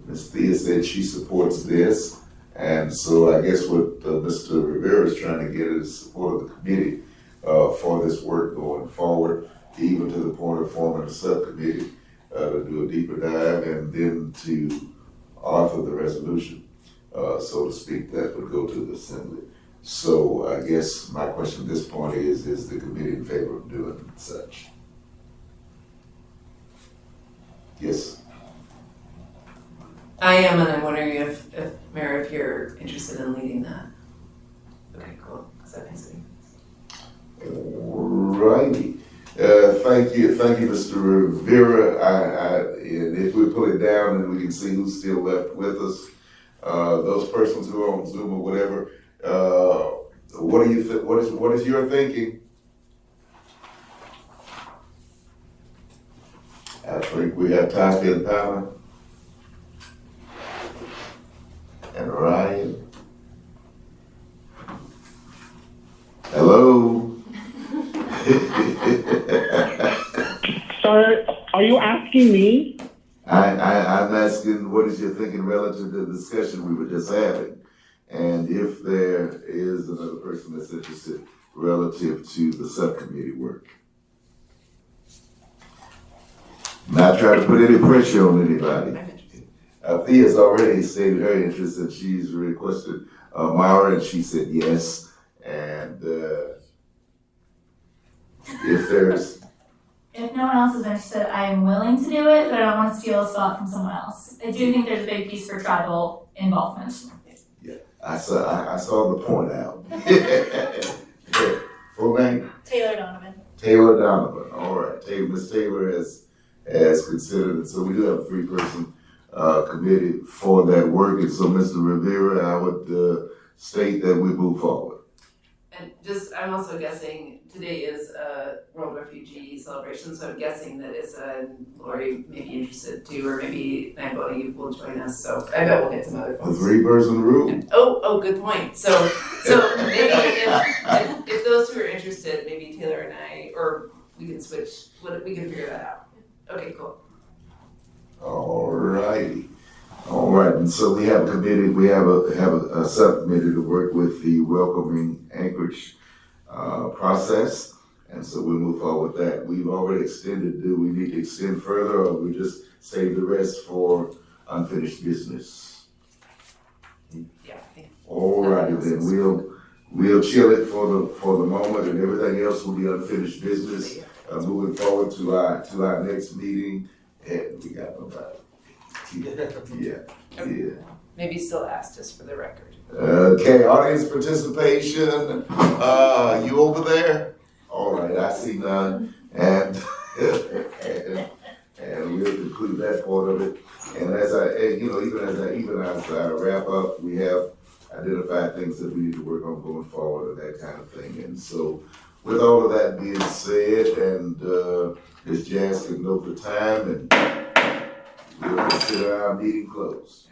Ms. Thea said she supports this, and so I guess what Mr. Rivera is trying to get is support of the committee for this work going forward. even to the point of forming a subcommittee to do a deeper dive and then to author the resolution, so to speak, that would go to the assembly. So I guess my question at this point is the committee in favor of doing such? Yes. I am, and I'm wondering if Mayor, if you're interested in leading that. Okay, cool. Does that make sense? Alrighty. Thank you, Mr. Rivera. And if we pull it down and we can see who's still left with us, those persons who are on Zoom or whatever, what do you think? What is your thinking? I think we have Taki and Palmer and Ryan. Hello. Sir, are you asking me? I'm asking, what is your thinking relative to the discussion we were just having? And if there is another person that's interested relative to the subcommittee work. Not trying to put any pressure on anybody. Thea's already stated her interest and she's requested Mara and she said yes. And if there's... If no one else is interested, I am willing to do it, but I don't want to steal a spot from someone else. I do think there's a big piece for tribal involvement. Yeah, I saw the point out. Full name? Taylor Donovan. Taylor Donovan, all right. Ms. Taylor has considered it. So we do have a 3-person committee for that work. And so Mr. Rivera, I would state that we move forward. And just, I'm also guessing today is a World Refugee Celebration, so I'm guessing that Issa and Lori may be interested too, or maybe Namboni will join us. So I bet we'll get some other The folks. 3-person rule? Oh, good point. So maybe if those who are interested, maybe Taylor and I, or we can switch. We can figure that out. Okay, cool. All righty. All right, and so we have a committee, we have a subcommittee to work with the welcoming Anchorage process. And so we'll move forward with that. We've already extended. Do we need to extend further or we just save the rest for unfinished business? Yeah. All righty then, we'll chill it for the moment and everything else will be unfinished business. Moving forward to our next meeting, and we got nobody. Yeah. Maybe still asked us for the record. Okay, audience participation. You over there? All right, I see none, and and we'll conclude that part of it. And even as I wrap up, we have identified things that we need to work on going forward and that kind of thing. And so, with all of that being said, and Ms. Jazz can note the time, and we'll consider our meeting closed.